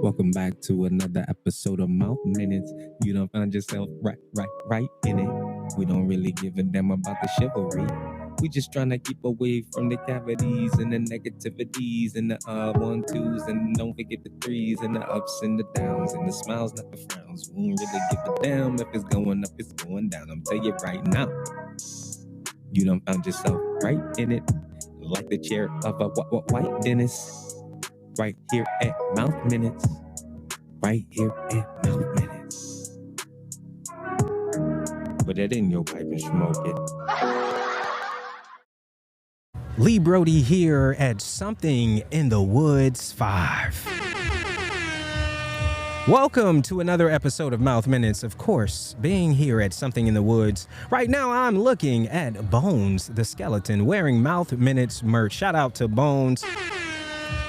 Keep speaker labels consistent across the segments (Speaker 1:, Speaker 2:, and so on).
Speaker 1: Welcome back to another episode of Mouth Minutes. You don't find yourself right in it. We don't really give a damn about the chivalry. We just trying to keep away from the cavities and the negativities and the 1-2s, and don't forget the 3s and the ups and the downs and the smiles, not the frowns. We don't really give a damn if it's going up, it's going down. I'm telling you right now, you done found yourself right in it, like the chair of a white dentist. Right here at Mouth Minutes. Right here at Mouth Minutes. Put that in your pipe and smoke it.
Speaker 2: Lee Brody here at Something in the Woods 5. Welcome to another episode of Mouth Minutes. Of course, being here at Something in the Woods. Right now, I'm looking at Bones, the skeleton, wearing Mouth Minutes merch. Shout out to Bones.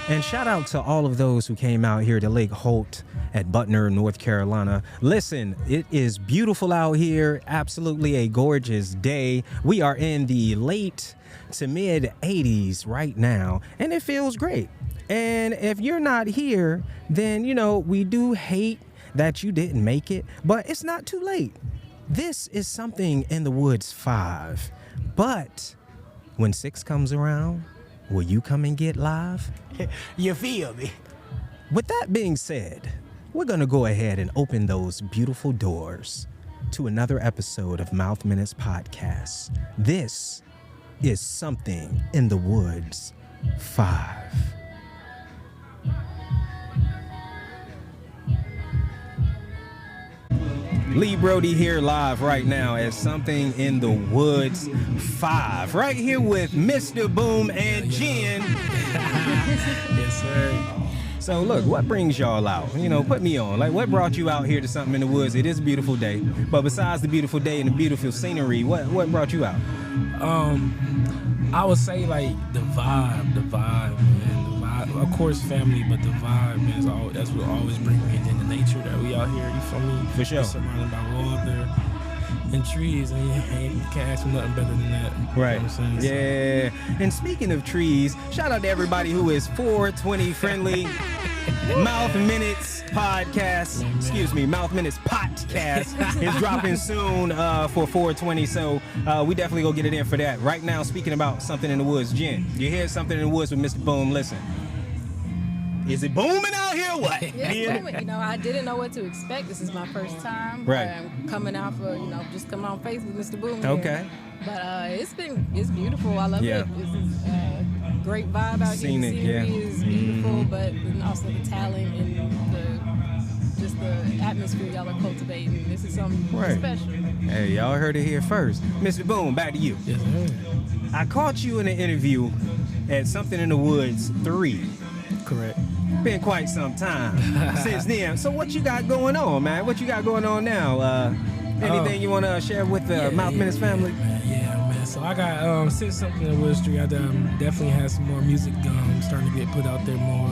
Speaker 2: And shout out to all of those who came out here to Lake Holt at Butner, North Carolina. Listen, it is beautiful out here. Absolutely a gorgeous day. We are in the late to mid 80s right now, and it feels great. And if you're not here, then, you know, we do hate that you didn't make it, but it's not too late. This is Something in the Woods 5. But when 6 comes around, will you come and get live?
Speaker 3: You feel me?
Speaker 2: With that being said, we're going to go ahead and open those beautiful doors to another episode of Mouth Minutes Podcast. This is Something in the Woods 5. Lee Brody here live right now at Something in the Woods 5. Right here with Mr.Boom and Jen.
Speaker 3: Yes, sir.
Speaker 2: So look, what brings y'all out? You know, put me on. Like, what brought you out here to Something in the Woods? It is a beautiful day. But besides the beautiful day and the beautiful scenery, what brought you out?
Speaker 3: I would say like the vibe, man. The vibe, of course, family, but the vibe, man, that's what always brings me. And then the nature that we out here, you feel me?
Speaker 2: For sure.
Speaker 3: We're surrounded by water and trees, and you can't ask for nothing better than that.
Speaker 2: Right.
Speaker 3: You know what I'm saying?
Speaker 2: Yeah. And speaking of trees, shout out to everybody who is 420 friendly. Mouth Minutes Podcast, Mouth Minutes Podcast is dropping soon for 420, so we definitely go get it in for that. Right now, speaking about Something in the Woods, Jen, you hear Something in the Woods with Mr. Boom, listen. Is it booming out here? What?
Speaker 4: Yeah, booming. You know, I didn't know what to expect. This is my first time.
Speaker 2: Right.
Speaker 4: I'm coming out for, just coming on face with Mr. Boom.
Speaker 2: Okay.
Speaker 4: Here. But it's beautiful. I love it. This is great vibe out here. The scenery is beautiful, but also the talent and the atmosphere y'all are cultivating. This is something special.
Speaker 2: Hey, y'all heard it here first. Mr. Boom, back to you.
Speaker 3: Yes, sir.
Speaker 2: I caught you in an interview at Something in the Woods 3.
Speaker 3: Correct.
Speaker 2: Been quite some time since then. So what you got going on, man? What you got going on now? Anything you want to share with the Mouth Minutes family?
Speaker 3: Yeah, man. So I got since Something in the Woods Street, I definitely have some more music starting to get put out there more.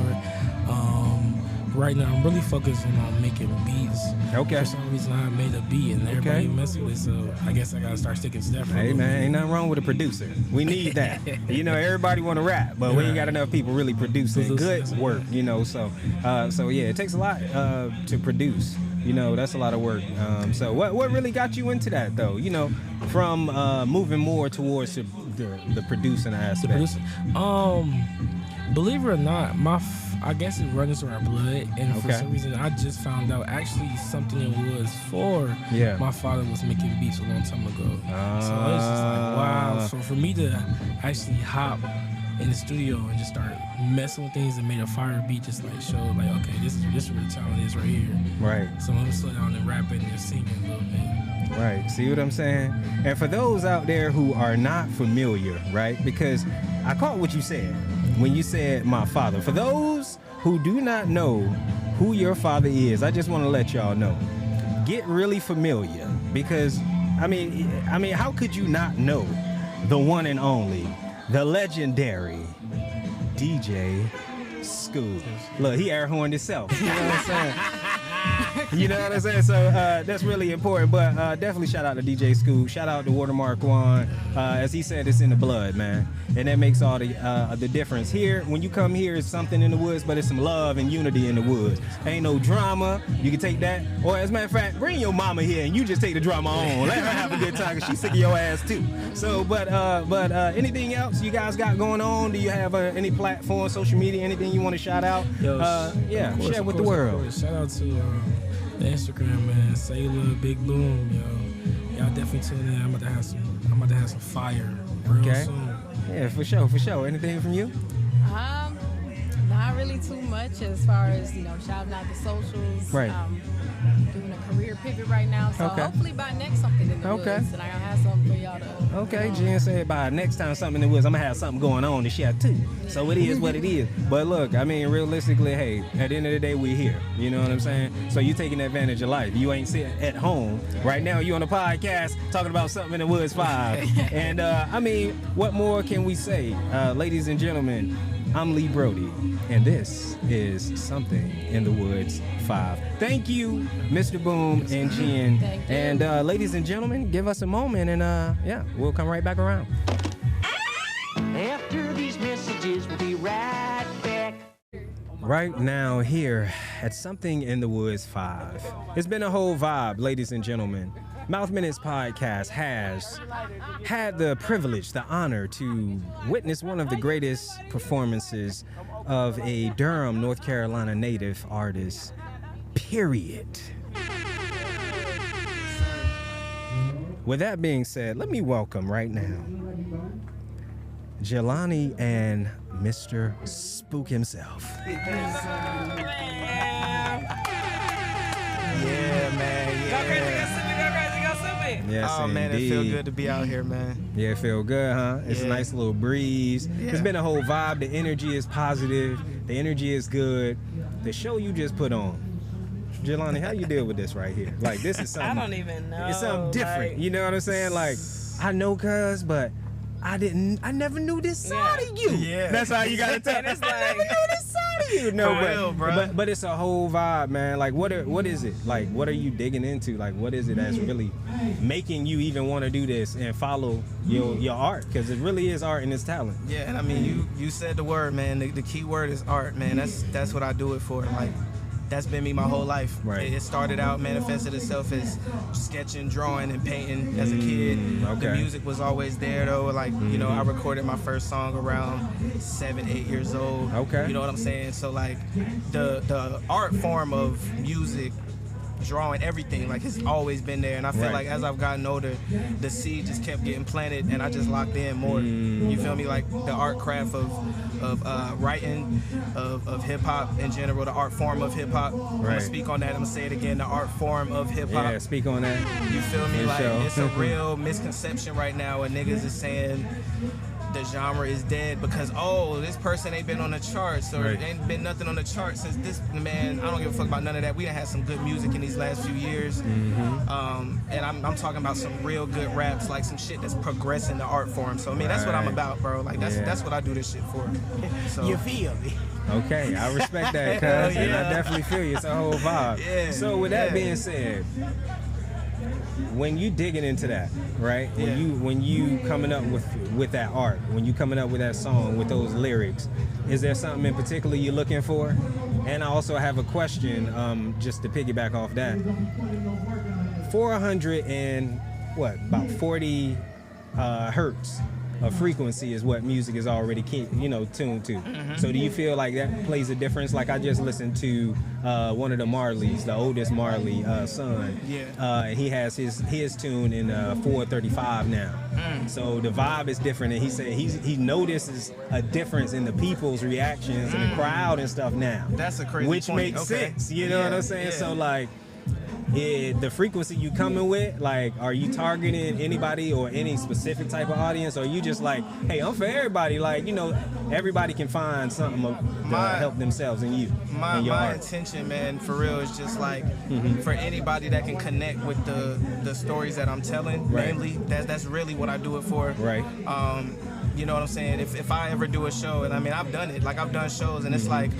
Speaker 3: Right now, I'm really focusing on making beats. Okay. For some reason, I made a beat and everybody messed with it, so I guess I gotta start sticking to that.
Speaker 2: Hey man, ain't nothing wrong with a producer. We need that. Everybody want to rap, but we ain't got enough people really producing good work. So yeah, it takes a lot to produce. That's a lot of work. So what really got you into that though? From moving more towards the producing aspect.
Speaker 3: Believe it or not, I guess it runs through our blood, and for some reason, I just found out actually Something in the Woods 4. Yeah. My father was making beats a long time ago, so it was just like wow. So for me to actually hop in the studio and just start messing with things and made a fire beat, just like showed like okay, this is where the talent is right here. Right. So I'm gonna slow down and rapping and singing a little bit.
Speaker 2: Right. See what I'm saying? And for those out there who are not familiar, right? Because I caught what you said when you said my father. For those who do not know who your father is, I just want to let y'all know. Get really familiar because, I mean, how could you not know the one and only, the legendary DJ Spook? Look, he air horned himself. You know what I'm saying? You know what I'm saying? So that's really important. But definitely shout out to DJ Scoop. Shout out to Watermark Juan. As he said, it's in the blood, man. And that makes all the difference. Here, when you come here, it's something in the woods, but it's some love and unity in the woods. Ain't no drama. You can take that. Or as a matter of fact, bring your mama here and you just take the drama on. Let her have a good time because she's sick of your ass too. So, but anything else you guys got going on? Do you have any platform, social media, anything you want to shout out?
Speaker 3: Yo,
Speaker 2: share with the world.
Speaker 3: Shout out to the Instagram, man. Say Lil Big Boom, yo. Y'all definitely tune in. I'm about to have some fire real soon.
Speaker 2: Yeah, for sure. Anything from you?
Speaker 4: Not really too much as far as, shouting out the socials.
Speaker 2: Right.
Speaker 4: Doing a career pivot right now. So hopefully by next something in the woods. And I have something for y'all to.
Speaker 2: Okay, Jen said by next time something in the woods, I'm going to have something going on to share too. So it is what it is. But look, I mean, realistically, hey, at the end of the day, we're here. You know what I'm saying? So you taking advantage of life. You ain't sitting at home. Right now, you on a podcast talking about something in the woods 5. And I mean, what more can we say? Ladies and gentlemen, I'm Lee Brody, and this is Something in the Woods 5. Thank you, Mr. Boom and Jen.
Speaker 4: Thank you.
Speaker 2: And ladies and gentlemen, give us a moment, and we'll come right back around.
Speaker 5: After these messages, we'll be right back.
Speaker 2: Right now, here at Something in the Woods 5. It's been a whole vibe, ladies and gentlemen. Mouth Minutes Podcast has had the privilege, the honor to witness one of the greatest performances of a Durham, North Carolina native artist, period. With that being said, let me welcome right now Jalanie and Mr. Spook himself.
Speaker 6: Yeah, man.
Speaker 7: Go crazy, go stupid.
Speaker 2: Yes,
Speaker 6: oh, man,
Speaker 2: indeed.
Speaker 6: it feel good to be out here, man.
Speaker 2: Yeah, it feel good, huh? It's a nice little breeze.
Speaker 6: Yeah.
Speaker 2: It's been a whole vibe. The energy is positive. The energy is good. The show you just put on. Jalanie, how you deal with this right here? Like, this is something.
Speaker 7: I don't even know.
Speaker 2: It's something different.
Speaker 7: Like,
Speaker 2: you know what I'm saying? Like, I know cuz, but I never knew this side of you.
Speaker 6: Yeah.
Speaker 2: That's how you gotta tell.
Speaker 7: And it's
Speaker 2: I never
Speaker 7: like-
Speaker 2: knew this side of you. No,
Speaker 6: For real, bro.
Speaker 2: but it's a whole vibe, man. Like, what is it? Like, what are you digging into? Like, what is it that's really making you even want to do this and follow your art? Because it really is art and it's talent.
Speaker 6: Yeah, and I mean, you said the word, man. The key word is art, man. That's what I do it for. Like, that's been me my whole life.
Speaker 2: Right.
Speaker 6: It started out, manifested itself as sketching, drawing, and painting as a kid.
Speaker 2: Okay.
Speaker 6: The music was always there, though. Like, you know, I recorded my first song around 7, 8 years old.
Speaker 2: Okay.
Speaker 6: You know what I'm saying? So, like, the art form of music, drawing, everything, like, it's always been there. And I feel
Speaker 2: Right.
Speaker 6: like as I've gotten older, the seed just kept getting planted, and I just locked in more. You feel me? Like, the art craft of writing, of hip-hop in general, the art form of hip-hop. I'm
Speaker 2: Right.
Speaker 6: gonna speak on that. I'm gonna say it again, the art form of hip-hop.
Speaker 2: Yeah, speak on that.
Speaker 6: You feel me?
Speaker 2: For
Speaker 6: Like,
Speaker 2: sure.
Speaker 6: it's a real misconception right now where niggas is saying the genre is dead because, oh, this person ain't been on the charts, or
Speaker 2: Right.
Speaker 6: ain't been nothing on the charts since this, man. I don't give a fuck about none of that. We done had some good music in these last few years. And I'm talking about some real good raps, like some shit that's progressing the art form. So, I mean, that's what I'm
Speaker 2: Right.
Speaker 6: about, bro. Like, that's what I do this shit for. So,
Speaker 5: You feel me?
Speaker 2: Okay, I respect that, cuz,
Speaker 6: Hell
Speaker 2: and I
Speaker 6: yeah.
Speaker 2: definitely feel you. It's a whole vibe.
Speaker 6: Yeah,
Speaker 2: So with that
Speaker 6: yeah.
Speaker 2: being said, when you digging into that, right?
Speaker 6: Yeah.
Speaker 2: When you coming up with that art, when you coming up with that song, with those lyrics, is there something in particular you're looking for? And I also have a question, just to piggyback off that. 400 and about 40 hertz of frequency is what music is already tuned to. So do you feel like that plays a difference? Like, I just listened to one of the Marleys, the oldest Marley son.
Speaker 6: Yeah.
Speaker 2: He has his tune in 435 now. So the vibe is different, and he said he notices a difference in the people's reactions and the crowd and stuff now.
Speaker 6: That's a crazy
Speaker 2: which
Speaker 6: point.
Speaker 2: makes
Speaker 6: Okay.
Speaker 2: sense. You know
Speaker 6: Yeah,
Speaker 2: what I'm saying?
Speaker 6: yeah.
Speaker 2: So like, the frequency you coming with, like, are you targeting anybody or any specific type of audience, or are you just like, hey, I'm for everybody? Like, everybody can find something to help themselves in you.
Speaker 6: My
Speaker 2: and your art.
Speaker 6: intention, man, for real, is just like for anybody that can connect with the stories that I'm telling.
Speaker 2: Right.
Speaker 6: Mainly, that's really what I do it for.
Speaker 2: Right.
Speaker 6: You know what I'm saying? If I ever do a show, and I mean, I've done it. Like, I've done shows, and it's like,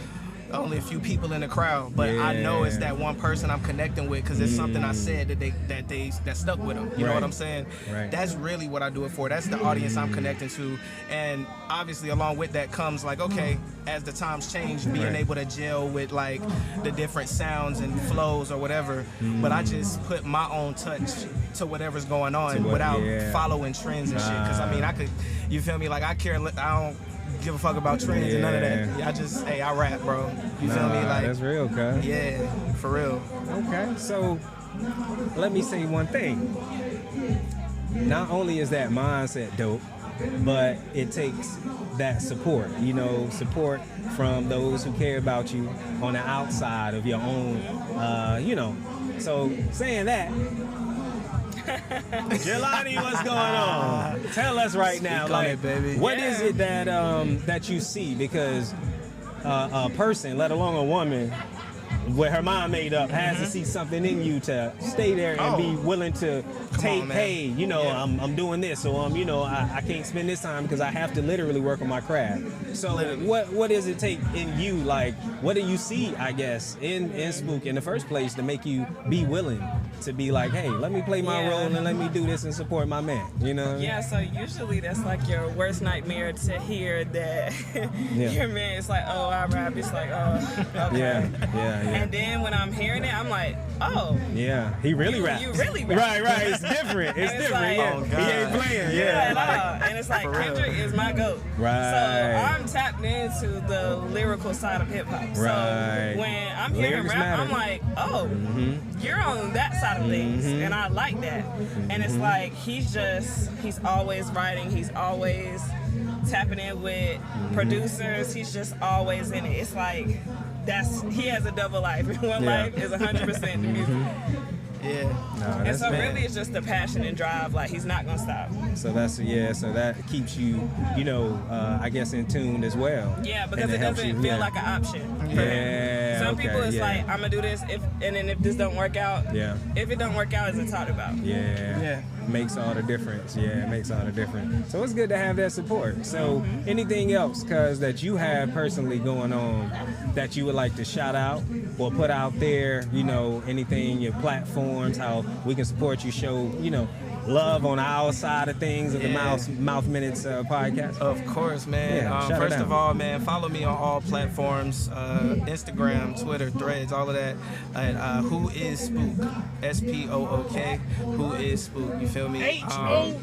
Speaker 6: only a few people in the crowd, but I know it's that one person I'm connecting with because it's something I said that stuck with them. You know what I'm saying?
Speaker 2: Right.
Speaker 6: That's really what I do it for. That's the audience I'm connecting to, and obviously along with that comes like, okay, as the times change, being able to gel with like the different sounds and flows or whatever. But I just put my own touch to whatever's going on without following trends and shit. Because I mean, I could, you feel me? Like I don't give a fuck about trends and none of that. I rap, bro. You feel me? Like
Speaker 2: that's real, cuz.
Speaker 6: Yeah, for real.
Speaker 2: Okay, so let me say one thing. Not only is that mindset dope, but it takes that support, support from those who care about you on the outside of your own, So saying that, Jalanie, what's going on? Tell us right now, like, baby. What is it that that you see? Because a person, let alone a woman, with her mind made up, has to see something in you to stay there and be willing to hey, I'm doing this, or I can't spend this time because I have to literally work on my craft. So what does it take in you? Like, what do you see, I guess, in Spook in the first place to make you be willing to be like, hey, let me play my role and let me do this and support my man,
Speaker 7: Yeah, so usually that's like your worst nightmare to hear that your man is like, oh, I rap. It's like, oh, okay.
Speaker 2: Yeah.
Speaker 7: And then when I'm hearing it, I'm like, oh.
Speaker 2: Yeah, he really raps.
Speaker 7: You really rap.
Speaker 2: Right. It's different. It's different.
Speaker 7: Like,
Speaker 2: Oh, God. He ain't playing.
Speaker 7: At all. And it's like, Kendrick is my GOAT.
Speaker 2: Right.
Speaker 7: So I'm tapped into the lyrical side of hip hop.
Speaker 2: Right.
Speaker 7: So when I'm hearing rap, I'm like, oh, you're on that side of things. And I like that. And it's like, he's always writing. He's always tapping in with producers. He's just always in it. It's like, he has a double life. One life is 100% the music. And so really it's just the passion and drive. Like, he's not gonna stop.
Speaker 2: So so that keeps you, I guess, in tune as well.
Speaker 7: Yeah, because it doesn't feel like an option for him. Some people it's like, I'm gonna do this, and then if this don't work out, if it don't work out, is it talked about? Makes all the difference.
Speaker 2: It makes all the difference. So it's good to have that support. So anything else, cuz, that you have personally going on that you would like to shout out or put out there, anything, your platforms, how we can support you, show, love on our side of things of the Mouth Minutes podcast?
Speaker 6: Of course, man. First of all, man, follow me on all platforms, Instagram, Twitter, Threads, all of that. Who is Spook? SPOOK. Who is Spook? You feel me?
Speaker 3: HOWWISSPOOK,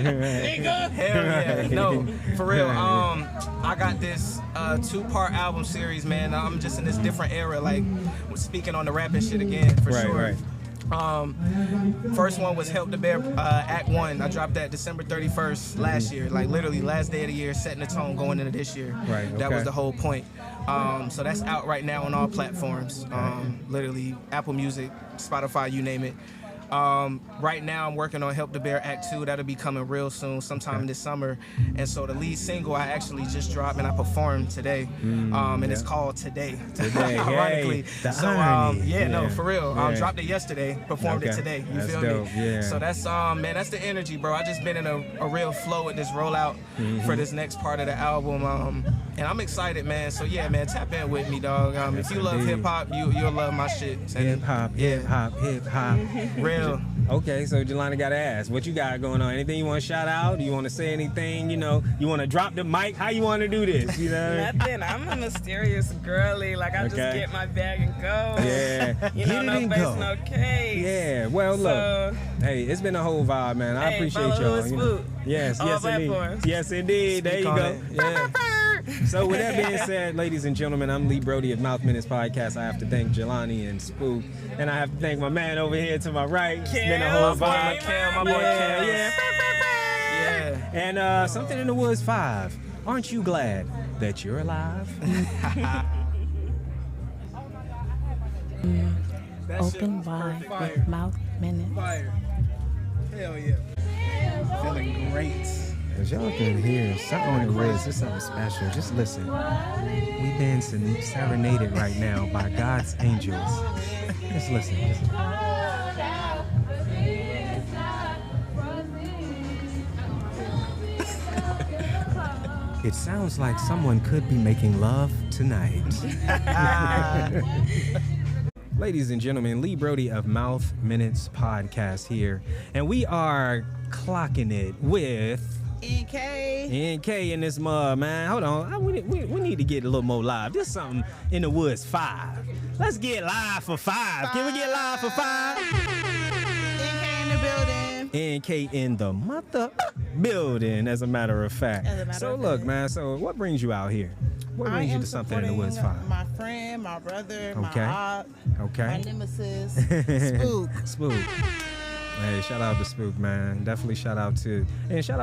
Speaker 3: nigga.
Speaker 6: Hell yeah. No, for real. I got this 2-part album series, man. I'm just in this different era, like speaking on the rapping shit again, for sure. First one was Help the Bear, Act 1. I dropped that December 31st last year, like literally last day of the year, setting the tone going into this year. That was the whole point. So that's out right now on all platforms, literally Apple Music, Spotify, you name it. Right now I'm working on Help the Bear Act 2. That'll be coming real soon, sometime this summer. And so the lead single I actually just dropped and I performed today. And it's called Today. Ironically. So for real. Dropped it yesterday, performed it today. You feel me? So that's man, that's the energy, bro. I just been in a real flow with this rollout for this next part of the album. And I'm excited, man. So yeah, man, tap in with me, dog. If you love hip hop, you'll love my shit.
Speaker 2: Hip hop.
Speaker 6: Real.
Speaker 2: Okay, so Jalanie gotta ask, what you got going on? Anything you want to shout out? Do you want to say anything? You want to drop the mic? How you want to do this?
Speaker 7: Nothing. I'm a mysterious girly. Like, I just get my bag and go. No face, no case.
Speaker 2: Well, look. Hey, it's been a whole vibe, man. I appreciate y'all. Yes, indeed. Yes, indeed. There you go. So with that being said, ladies and gentlemen, I'm Lee Brody of Mouth Minutes Podcast. I have to thank Jalanie and Spook, and I have to thank my man over here to my right. It's been a whole vibe.
Speaker 6: My boy Cam.
Speaker 2: And Something in the Woods 5. Aren't you glad that you're alive?
Speaker 8: Open wide with Mouth Minutes.
Speaker 6: Fire. Hell yeah. Feeling great.
Speaker 2: As y'all can hear, something on the wrist, it's something special. Just listen. We being serenaded right now by God's angels. Just listen. It sounds like someone could be making love tonight. Ladies and gentlemen, Lee Brody of Mouth Minutes Podcast here, and we are clocking it with NK in this mug, man. Hold on, we need to get a little more live. This is something in the woods 5. Let's get live for 5. Can we get live for 5?
Speaker 9: NK in the building.
Speaker 2: NK in the mother building, as a matter of fact. So look, man. So what brings you out here? What brings you to something in the woods 5?
Speaker 9: My friend, my brother, my aunt, my nemesis, Spook.
Speaker 2: Hey, shout out to Spook, man. Definitely shout out to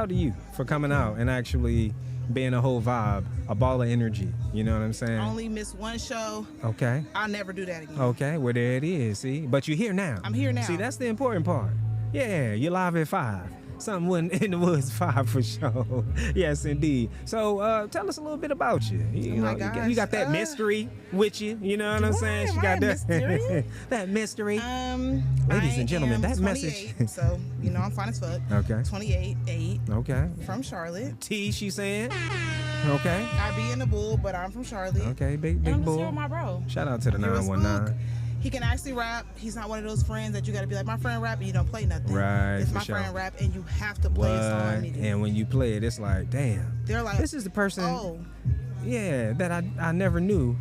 Speaker 2: you for coming out and actually being a whole vibe, a ball of energy. You know what I'm saying?
Speaker 9: I only missed one show.
Speaker 2: Okay.
Speaker 9: I'll never do that again.
Speaker 2: Okay, well, there it is, see? But you're here now.
Speaker 9: I'm here now.
Speaker 2: See, that's the important part. Yeah, you're live at 5. Something in the woods 5 for sure. Yes, indeed. So tell us a little bit about you. You got that mystery with you. You know what I'm saying? She got that that mystery. Ladies and gentlemen, that message.
Speaker 9: So I'm fine as fuck.
Speaker 2: Okay.
Speaker 9: 28.
Speaker 2: Okay.
Speaker 9: From Charlotte.
Speaker 2: T, she saying. Okay.
Speaker 9: I be in the bull, but I'm from Charlotte.
Speaker 2: Okay, big
Speaker 9: I'm
Speaker 2: bull.
Speaker 9: Just here with my bro.
Speaker 2: Shout out to the 919.
Speaker 9: He can actually rap. He's not one of those friends that you got to be like, my friend rap and you don't play nothing.
Speaker 2: Right.
Speaker 9: It's my friend rap and you have to play a song immediately.
Speaker 2: And when you play it, it's like, damn.
Speaker 9: They're like,
Speaker 2: this is the person.
Speaker 9: Oh.
Speaker 2: Yeah, that I never knew.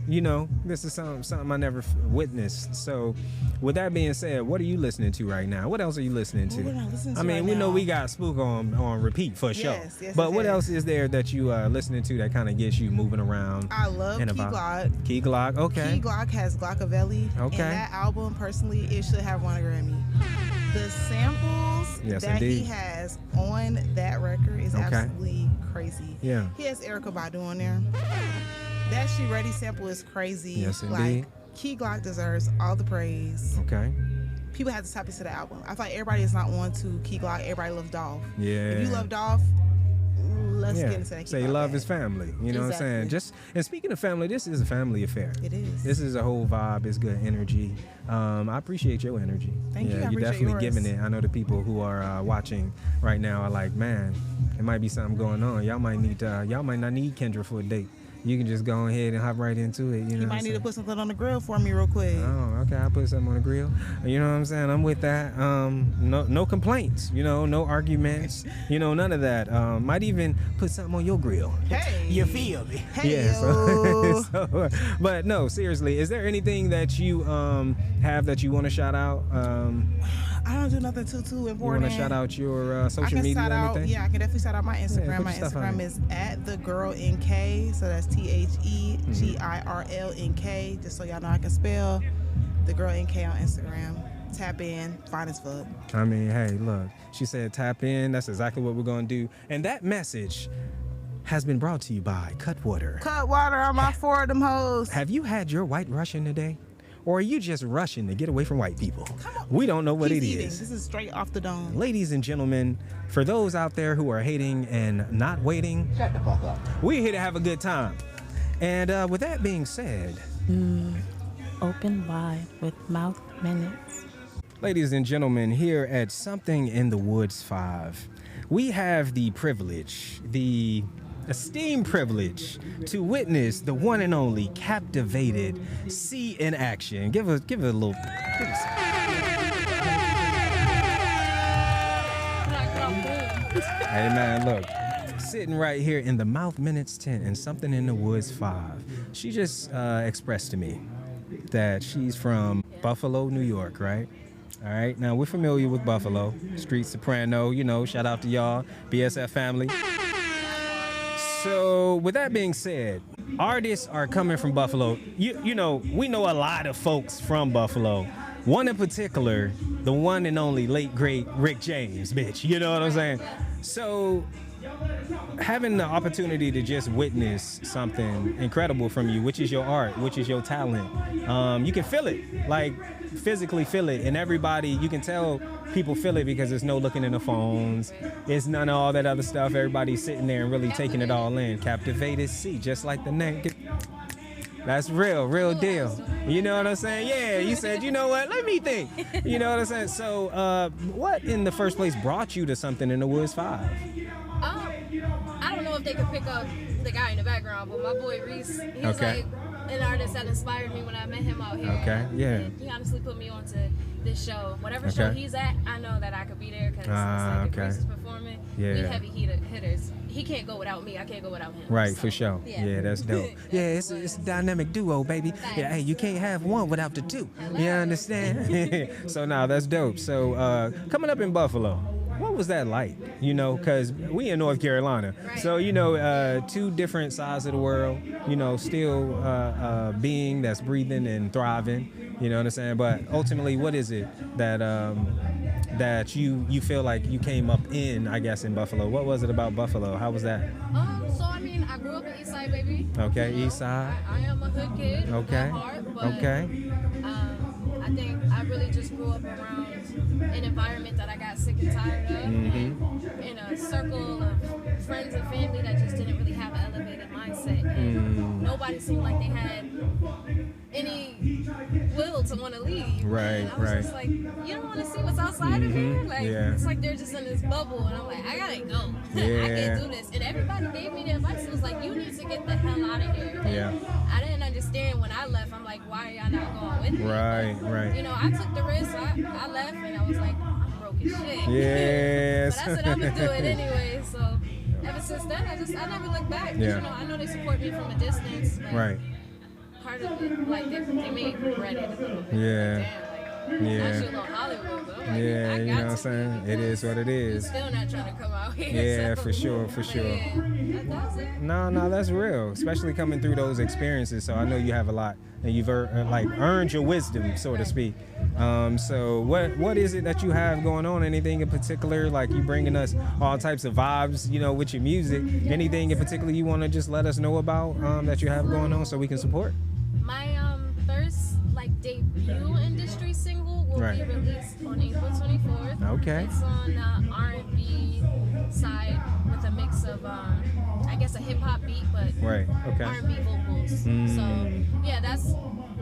Speaker 2: This is something I never witnessed. So, with that being said, what are you listening to right now? What else are you listening to?
Speaker 9: What am I listening to
Speaker 2: we know we got Spook on repeat for sure.
Speaker 9: Yes,
Speaker 2: but what else is there that you listening to that kind of gets you moving around?
Speaker 9: I love Key Glock.
Speaker 2: Key Glock, okay.
Speaker 9: Key Glock has Glockavelli.
Speaker 2: Okay.
Speaker 9: And that album, personally, it should have won a Grammy. The samples that he has on that record is absolutely crazy.
Speaker 2: Yeah.
Speaker 9: He has Erykah Badu on there. That She Ready sample is crazy.
Speaker 2: Yes, indeed.
Speaker 9: Key Glock deserves all the praise.
Speaker 2: Okay.
Speaker 9: People have to tap into the album. I thought everybody is not on to Key Glock. Everybody loves Dolph.
Speaker 2: Yeah.
Speaker 9: If you love Dolph, let's get into that.
Speaker 2: Say love is family. You know what I'm saying? And speaking of family, this is a family affair.
Speaker 9: It is.
Speaker 2: This is a whole vibe. It's good energy. I appreciate your energy.
Speaker 9: Thank you.
Speaker 2: You're definitely giving it. I know the people who are watching right now are like, man, it might be something going on. Y'all might not need Kendra for a date. You can just go ahead and hop right into it. You
Speaker 9: might need to put something on the grill for me real quick.
Speaker 2: Oh, okay. I'll put something on the grill. You know what I'm saying? I'm with that. No complaints. No arguments. None of that. Might even put something on your grill.
Speaker 9: Hey.
Speaker 2: You feel me?
Speaker 9: Hey.
Speaker 2: Yeah. But no, seriously. Is there anything that you have that you want to shout out?
Speaker 9: I don't do nothing too important.
Speaker 2: You want to shout out your social media or anything?
Speaker 9: Yeah, I can definitely shout out my Instagram. My Instagram is @thegirlnk. So that's TheGirlNK. Just so y'all know I can spell The Girl NK on Instagram. Tap in, fine as fuck.
Speaker 2: I mean, hey, look. She said tap in. That's exactly what we're going to do. And that message has been brought to you by Cutwater.
Speaker 9: Cutwater on my four of them hoes.
Speaker 2: Have you had your white Russian today? Or are you just rushing to get away from white people? We don't know what it is.
Speaker 9: This is straight off the dome.
Speaker 2: Ladies and gentlemen, for those out there who are hating and not waiting, shut the fuck up. We're here to have a good time. And with that being said,
Speaker 8: open wide with Mouth Minutes.
Speaker 2: Ladies and gentlemen, here at Something in the Woods 5, we have the privilege, the esteemed privilege to witness the one and only Captivated-C in action. Give it a little. Hey man, look, sitting right here in the Mouth Minutes tent in Something in the Woods 5. She just expressed to me that she's from Buffalo, New York, right? All right, now we're familiar with Buffalo, Street Soprano, shout out to y'all, BSF family. So with that being said, artists are coming from Buffalo. We know a lot of folks from Buffalo. One in particular, the one and only late great Rick James, bitch. You know what I'm saying? So having the opportunity to just witness something incredible from you, which is your art, which is your talent, you can feel it, like physically feel it, and everybody, you can tell people feel it because there's no looking in the phones, it's none of all that other stuff. Everybody's sitting there and really taking it all in. Captivated-C, just like the name. That's real deal. You know what I'm saying? Yeah, you said, you know what, let me think. You know what I'm saying? So what in the first place brought you to Something in the Woods 5?
Speaker 4: I don't know know if they could pick up the guy in the background, but my boy Reese, he's like an artist that inspired me when I met him out here.
Speaker 2: Okay, yeah.
Speaker 4: He honestly put me onto this show. Whatever show he's at, I know that I could be there because it's like if Reese is performing, we heavy hitters. He can't go without me. I can't go without him.
Speaker 2: Right,
Speaker 4: so,
Speaker 2: for sure. Yeah, that's dope. Yeah, it's a dynamic duo, baby. Yeah, hey, you can't have one without the two. You understand? So now that's dope. So coming up in Buffalo, what was that like? You know, because we in North Carolina. Right. So, you know, two different sides of the world, you know, still being that's breathing and thriving. You know what I'm saying? But ultimately, what is it that that you feel like you came up in, I guess, in Buffalo? What was it about Buffalo? How was that?
Speaker 4: So I mean, I grew up in East Side, baby.
Speaker 2: Okay, you know, East Side.
Speaker 4: I am a hood kid.
Speaker 2: Okay.
Speaker 4: At heart, but, I think I really just grew up around an environment that I got sick and tired of, in a circle of friends and family that just didn't really have an elevated mindset. And nobody seemed like they had any will to want to leave.
Speaker 2: Right,
Speaker 4: and I was just like, you don't want to see what's outside of here? Like, it's like they're just in this bubble, and I'm like, I gotta go. I can't do this. And everybody gave me the advice. It was like, you need to get the hell out of here. And I didn't understand when I left. I'm like, why are y'all not going with me?
Speaker 2: Right.
Speaker 4: You know, I took the risk. I left, and I was like, I'm broke as shit.
Speaker 2: Yes.
Speaker 4: But I said I'm gonna do it anyway. So ever since then, I never looked back. You know, I know they support me from a distance. But part of it, like they made me regret it a little bit. Like, damn, like, Hollywood, but like,
Speaker 2: you know what I'm saying? It is what it is.
Speaker 4: Still not trying to come out here.
Speaker 2: Yeah,
Speaker 4: so.
Speaker 2: for sure.
Speaker 4: That's it.
Speaker 2: No, that's real. Especially coming through those experiences. So I know you have a lot, and you've earned your wisdom, so to speak. So what is it that you have going on? Anything in particular? Like you bringing us all types of vibes, you know, with your music. Anything in particular you want to just let us know about that you have going on, so we can support?
Speaker 4: My first debut industry single will be released on April 24th.
Speaker 2: Okay.
Speaker 4: It's on the R&B side with a mix of I guess a hip hop beat, but R&B vocals. So yeah, that's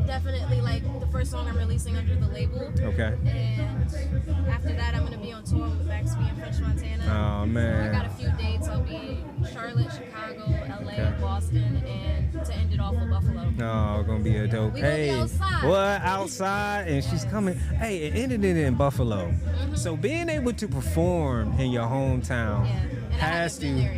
Speaker 4: definitely like the first song I'm releasing under the label.
Speaker 2: Okay.
Speaker 4: And after that, I'm gonna be on tour with Max B and French Montana.
Speaker 2: Oh man.
Speaker 4: So I got a few dates. I'll be in Charlotte, Chicago, LA, Boston, and to end it off with Buffalo.
Speaker 2: Oh, gonna be a dope.
Speaker 4: We gonna be outside.
Speaker 2: What outside? And she's coming. Hey, it ended it in Buffalo. So being able to perform in your hometown has to.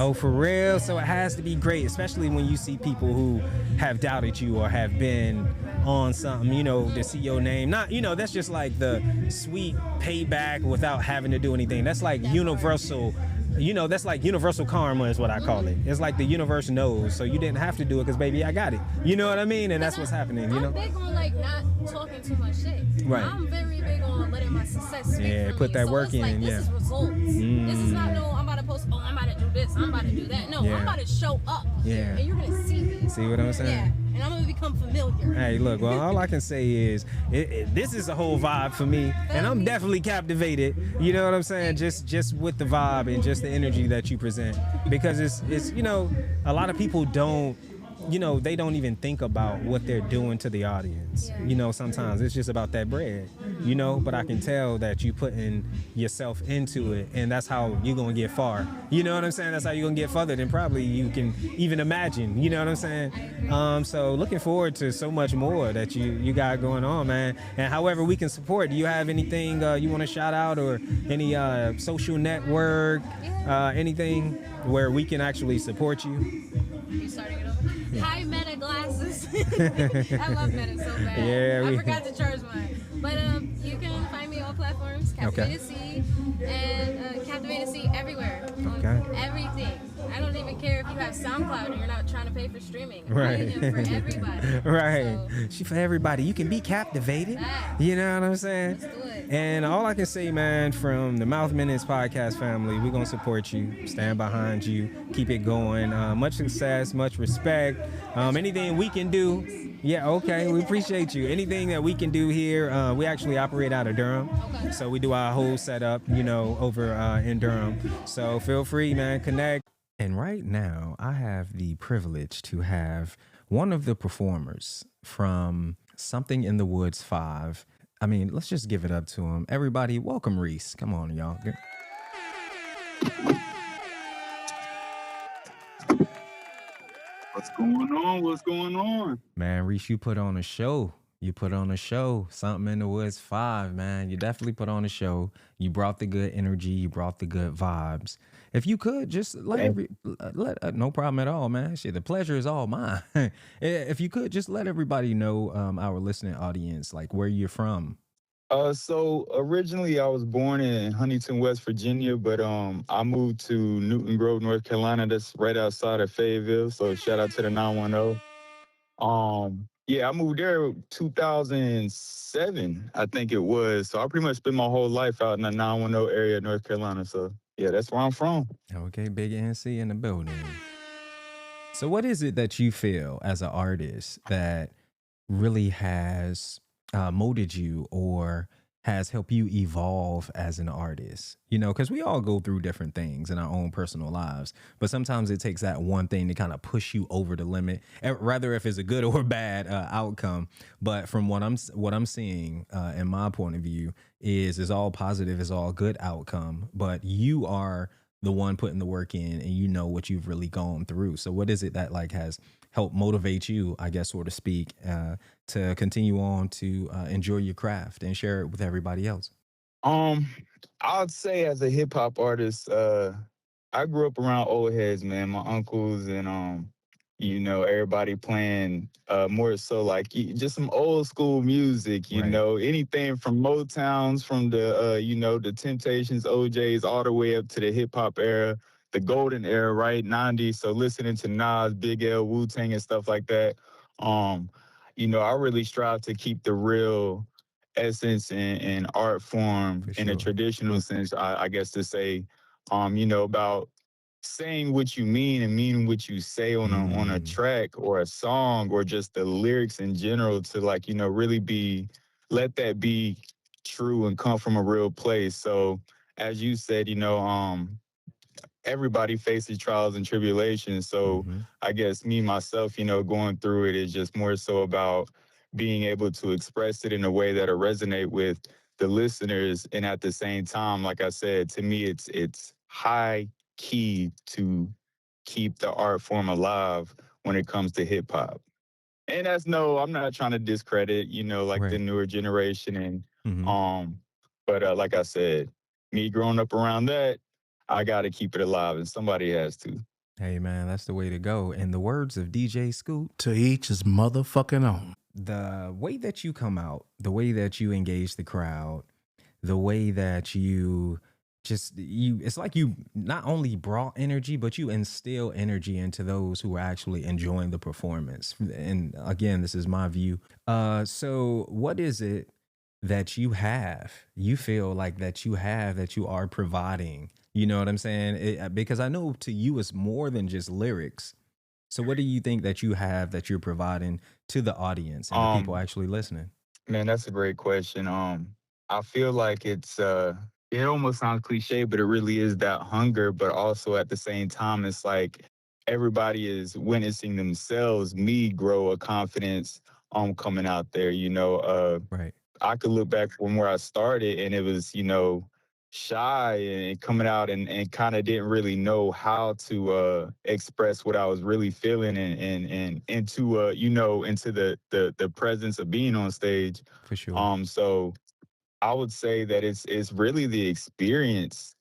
Speaker 2: Oh, for real? So it has to be great, especially when you see people who have doubted you or have been on something, you know, to see your name. Not, you know, that's just like the sweet payback without having to do anything. That's like universal. You know, that's like universal karma is what I call it. It's like the universe knows, so you didn't have to do it because, baby, I got it. You know what I mean? And that's what's happening, you know?
Speaker 4: I'm big on, not talking too much shit.
Speaker 2: Right.
Speaker 4: I'm very big on letting my success speak for
Speaker 2: put
Speaker 4: me.
Speaker 2: that
Speaker 4: so
Speaker 2: work
Speaker 4: it's
Speaker 2: in,
Speaker 4: like, this is results. This is not, I'm about to post, I'm about to do this, I'm about to do that. No, I'm about to show up. And you're going to see me.
Speaker 2: See what I'm saying?
Speaker 4: Yeah. And I'm going to become familiar.
Speaker 2: Hey, look, well, all I can say is this is a whole vibe for me, and I'm definitely captivated. You know what I'm saying? Just with the vibe and just the energy that you present, because it's you know, a lot of people don't. You know, they don't even think about what they're doing to the audience. You know, sometimes it's just about that bread, you know, but I can tell that you putting yourself into it, and that's how you're going to get far. You know what I'm saying? That's how you're going to get further than probably you can even imagine. You know what I'm saying? So looking forward to so much more that you got going on, man. And however we can support, do you have anything you want to shout out, or any social network, anything where we can actually support you?
Speaker 4: You starting it over? Hi, Meta glasses. I love Meta so bad.
Speaker 2: Yeah,
Speaker 4: I forgot to charge mine. But you can find me on platforms, Captivated-C, and Captivated-C everywhere. On everything. I don't even care if you have SoundCloud and you're not trying to pay for streaming.
Speaker 2: Right.
Speaker 4: I am for everybody.
Speaker 2: Right.
Speaker 4: So,
Speaker 2: She for everybody. You can be captivated. You know what I'm saying?
Speaker 4: let's do it.
Speaker 2: And all I can say, man, from the Mouth Minutes podcast family, we're going to support you, stand behind you, keep it going. Much success, much respect. Anything we can do. Yeah, okay. We appreciate you. Anything that we can do here, we actually operate out of Durham.
Speaker 4: Okay.
Speaker 2: So we do our whole setup, you know, over in Durham. So feel free, man, connect. And right now, I have the privilege to have one of the performers from Something in the Woods 5. I mean, let's just give it up to him. Everybody, welcome Reese. Come on, y'all.
Speaker 10: What's going on? What's going on?
Speaker 2: Man, Reese, you put on a show. You put on a show. Something in the Woods 5, man. You definitely put on a show. You brought the good energy. You brought the good vibes. If you could, just no problem at all, man. Shit, the pleasure is all mine. If you could, just let everybody know, our listening audience, like where you're from.
Speaker 10: So originally I was born in Huntington, West Virginia, but I moved to Newton Grove, North Carolina. That's right outside of Fayetteville. So shout out to the 910. Yeah, I moved there 2007, I think it was. So I pretty much spent my whole life out in the 910 area of North Carolina. So yeah, that's where I'm from.
Speaker 2: Okay, big NC in the building. So what is it that you feel as an artist that really has molded you or has helped you evolve as an artist? You know, because we all go through different things in our own personal lives, but sometimes it takes that one thing to kind of push you over the limit, rather if it's a good or bad outcome. But from what I'm seeing in my point of view is all positive, is all good outcome. But you are the one putting the work in, and you know what you've really gone through. So what is it that like has helped motivate you, I guess, so to speak, to continue on to enjoy your craft and share it with everybody else?
Speaker 10: I'd say as a hip hop artist, I grew up around old heads, man. My uncles and everybody playing more so like just some old school music, you know, anything from Motowns, from the the Temptations, OJs, all the way up to the hip hop era, the golden era, right? 90s. So listening to Nas, Big L, Wu-Tang and stuff like that. I really strive to keep the real essence and art form in a traditional sense, I guess to say, about saying what you mean and meaning what you say on a track or a song or just the lyrics in general to really let that be true and come from a real place. So as you said, everybody faces trials and tribulations. So I guess me, myself, going through it is just more so about being able to express it in a way that'll resonate with the listeners. And at the same time, like I said, to me, it's high key to keep the art form alive when it comes to hip hop. And I'm not trying to discredit, the newer generation. But like I said, me growing up around that, I got to keep it alive, and somebody has to.
Speaker 2: Hey, man, that's the way to go. In the words of DJ Scoop,
Speaker 11: to each his motherfucking own.
Speaker 2: The way that you come out, the way that you engage the crowd, the way that it's like you not only brought energy, but you instill energy into those who are actually enjoying the performance. And again, this is my view. So what is it that you feel like that you are providing? You know what I'm saying? Because I know to you it's more than just lyrics. So what do you think that you have that you're providing to the audience and the people actually listening?
Speaker 10: Man, that's a great question. I feel like it almost sounds cliche, but it really is that hunger. But also at the same time, it's like everybody is witnessing themselves, me grow a confidence coming out there,
Speaker 2: Right.
Speaker 10: I could look back from where I started and it was, shy and coming out and kind of didn't really know how to express what I was really feeling and into into the presence of being on stage.
Speaker 2: For sure.
Speaker 10: So I would say that it's really the experience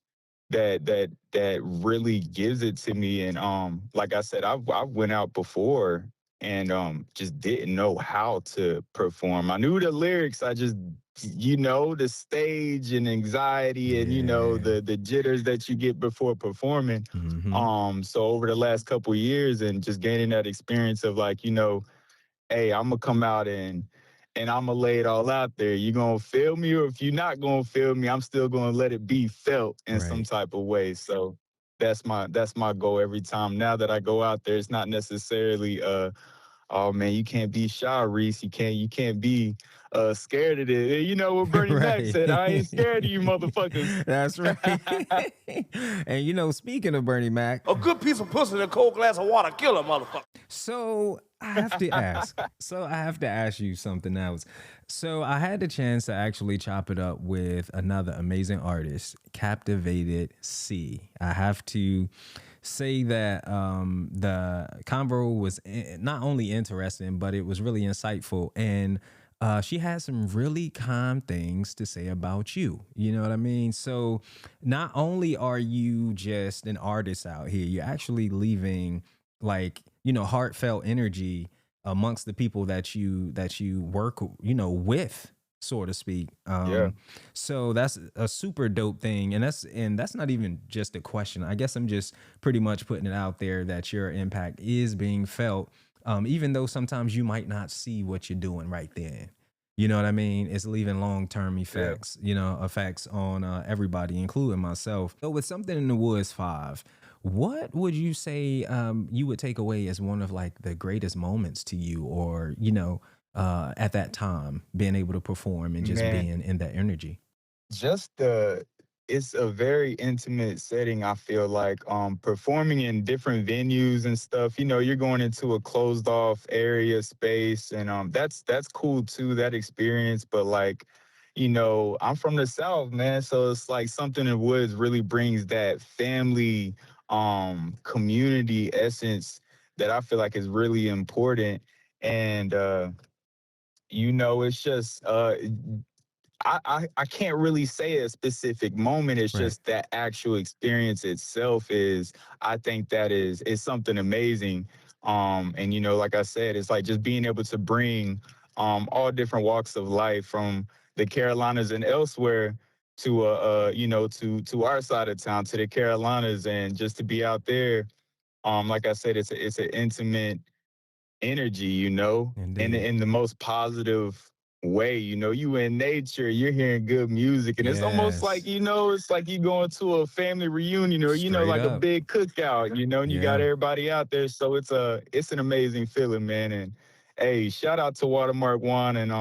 Speaker 10: that really gives it to me. And like I said, I went out before and just didn't know how to perform. I knew the lyrics, I just the stage and anxiety and the jitters that you get before performing. So over the last couple of years and just gaining that experience of like, hey, I'm gonna come out and I'm gonna lay it all out there. You gonna feel me, or if you're not gonna feel me, I'm still gonna let it be felt in some type of way. So that's my goal every time. Now that I go out there, it's not necessarily oh man, you can't be shy, Reese. You can't be scared of it. You know what Bernie Mac said? I ain't scared of you, motherfuckers.
Speaker 2: That's right. And speaking of Bernie Mac,
Speaker 11: a good piece of pussy in a cold glass of water, kill a motherfucker.
Speaker 2: So I have to ask you something else. So I had the chance to actually chop it up with another amazing artist, Captivated-C. I have to say that the convo was not only interesting, but it was really insightful. And she had some really kind things to say about you. You know what I mean? So not only are you just an artist out here, you're actually leaving like, heartfelt energy amongst the people that you work, with, so to speak.
Speaker 10: Yeah.
Speaker 2: So that's a super dope thing. And that's not even just a question. I guess I'm just pretty much putting it out there that your impact is being felt. Even though sometimes you might not see what you're doing right then. You know what I mean? It's leaving long-term effects, effects on everybody, including myself. So with Something in the Woods 5, what would you say you would take away as one of like the greatest moments to you, or, at that time, being able to perform and just
Speaker 10: Man,
Speaker 2: being in that energy?
Speaker 10: just it's a very intimate setting. I feel like performing in different venues and stuff, you're going into a closed off area space, and that's cool too, that experience. But like, I'm from the South, man, so it's like Something in the Woods really brings that family community essence that I feel like is really important. And it's just I can't really say a specific moment. It's
Speaker 2: Right.
Speaker 10: just that actual experience itself is, I think that is something amazing. And like I said, it's like just being able to bring all different walks of life from the Carolinas and elsewhere to to our side of town, to the Carolinas, and just to be out there. Like I said, it's an intimate energy, in
Speaker 2: Indeed.
Speaker 10: in the most positive way. You in nature, you're hearing good music, and it's almost like,
Speaker 2: Yes.
Speaker 10: it's like you going to a family reunion, or
Speaker 2: Straight
Speaker 10: like a
Speaker 2: up.
Speaker 10: big cookout, and you got
Speaker 2: Yeah.
Speaker 10: everybody out there. So it's an amazing feeling, man. And hey, shout out to Watermark, Juan, and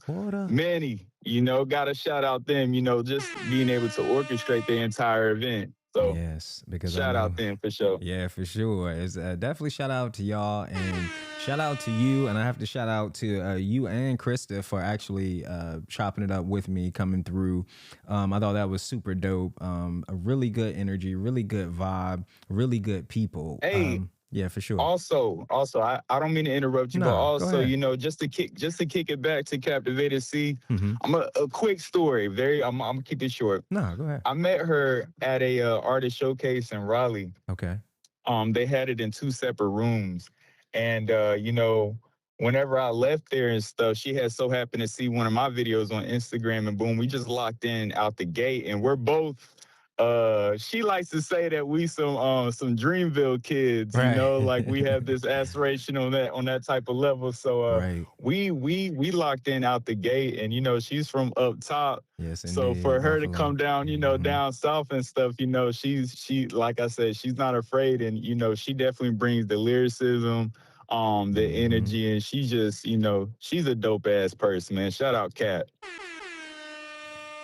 Speaker 2: Water.
Speaker 10: Manny. Gotta shout out them. Just being able to orchestrate the entire event. So
Speaker 2: Yes, because I
Speaker 10: shout
Speaker 2: know.
Speaker 10: out them for sure.
Speaker 2: Yeah, for sure. It's definitely shout out to y'all, and shout out to you. And I have to shout out to you and Krista for actually chopping it up with me, coming through. I thought that was super dope. A really good energy, really good vibe, really good people.
Speaker 10: Hey,
Speaker 2: Yeah, for sure.
Speaker 10: Also, I don't mean to interrupt you, but
Speaker 2: No, go
Speaker 10: also,
Speaker 2: ahead.
Speaker 10: just to kick it back to Captivated-C,
Speaker 2: Mm-hmm.
Speaker 10: I'm a quick story. I'm gonna keep it short.
Speaker 2: No, go ahead.
Speaker 10: I met her at a artist showcase in Raleigh.
Speaker 2: Okay.
Speaker 10: They had it in two separate rooms, and whenever I left there and stuff, she had so happened to see one of my videos on Instagram, and boom, we just locked in out the gate, and we're both. She likes to say that we some Dreamville kids,
Speaker 2: Right.
Speaker 10: like we have this aspiration on that type of level. So
Speaker 2: Right.
Speaker 10: we locked in out the gate, and she's from up top.
Speaker 2: Yes,
Speaker 10: So for
Speaker 2: indeed.
Speaker 10: her to
Speaker 2: Buffalo.
Speaker 10: come down, down south and stuff, she like I said, she's not afraid, and she definitely brings the lyricism, the energy, and she just, she's a dope ass person, man. Shout out Cap.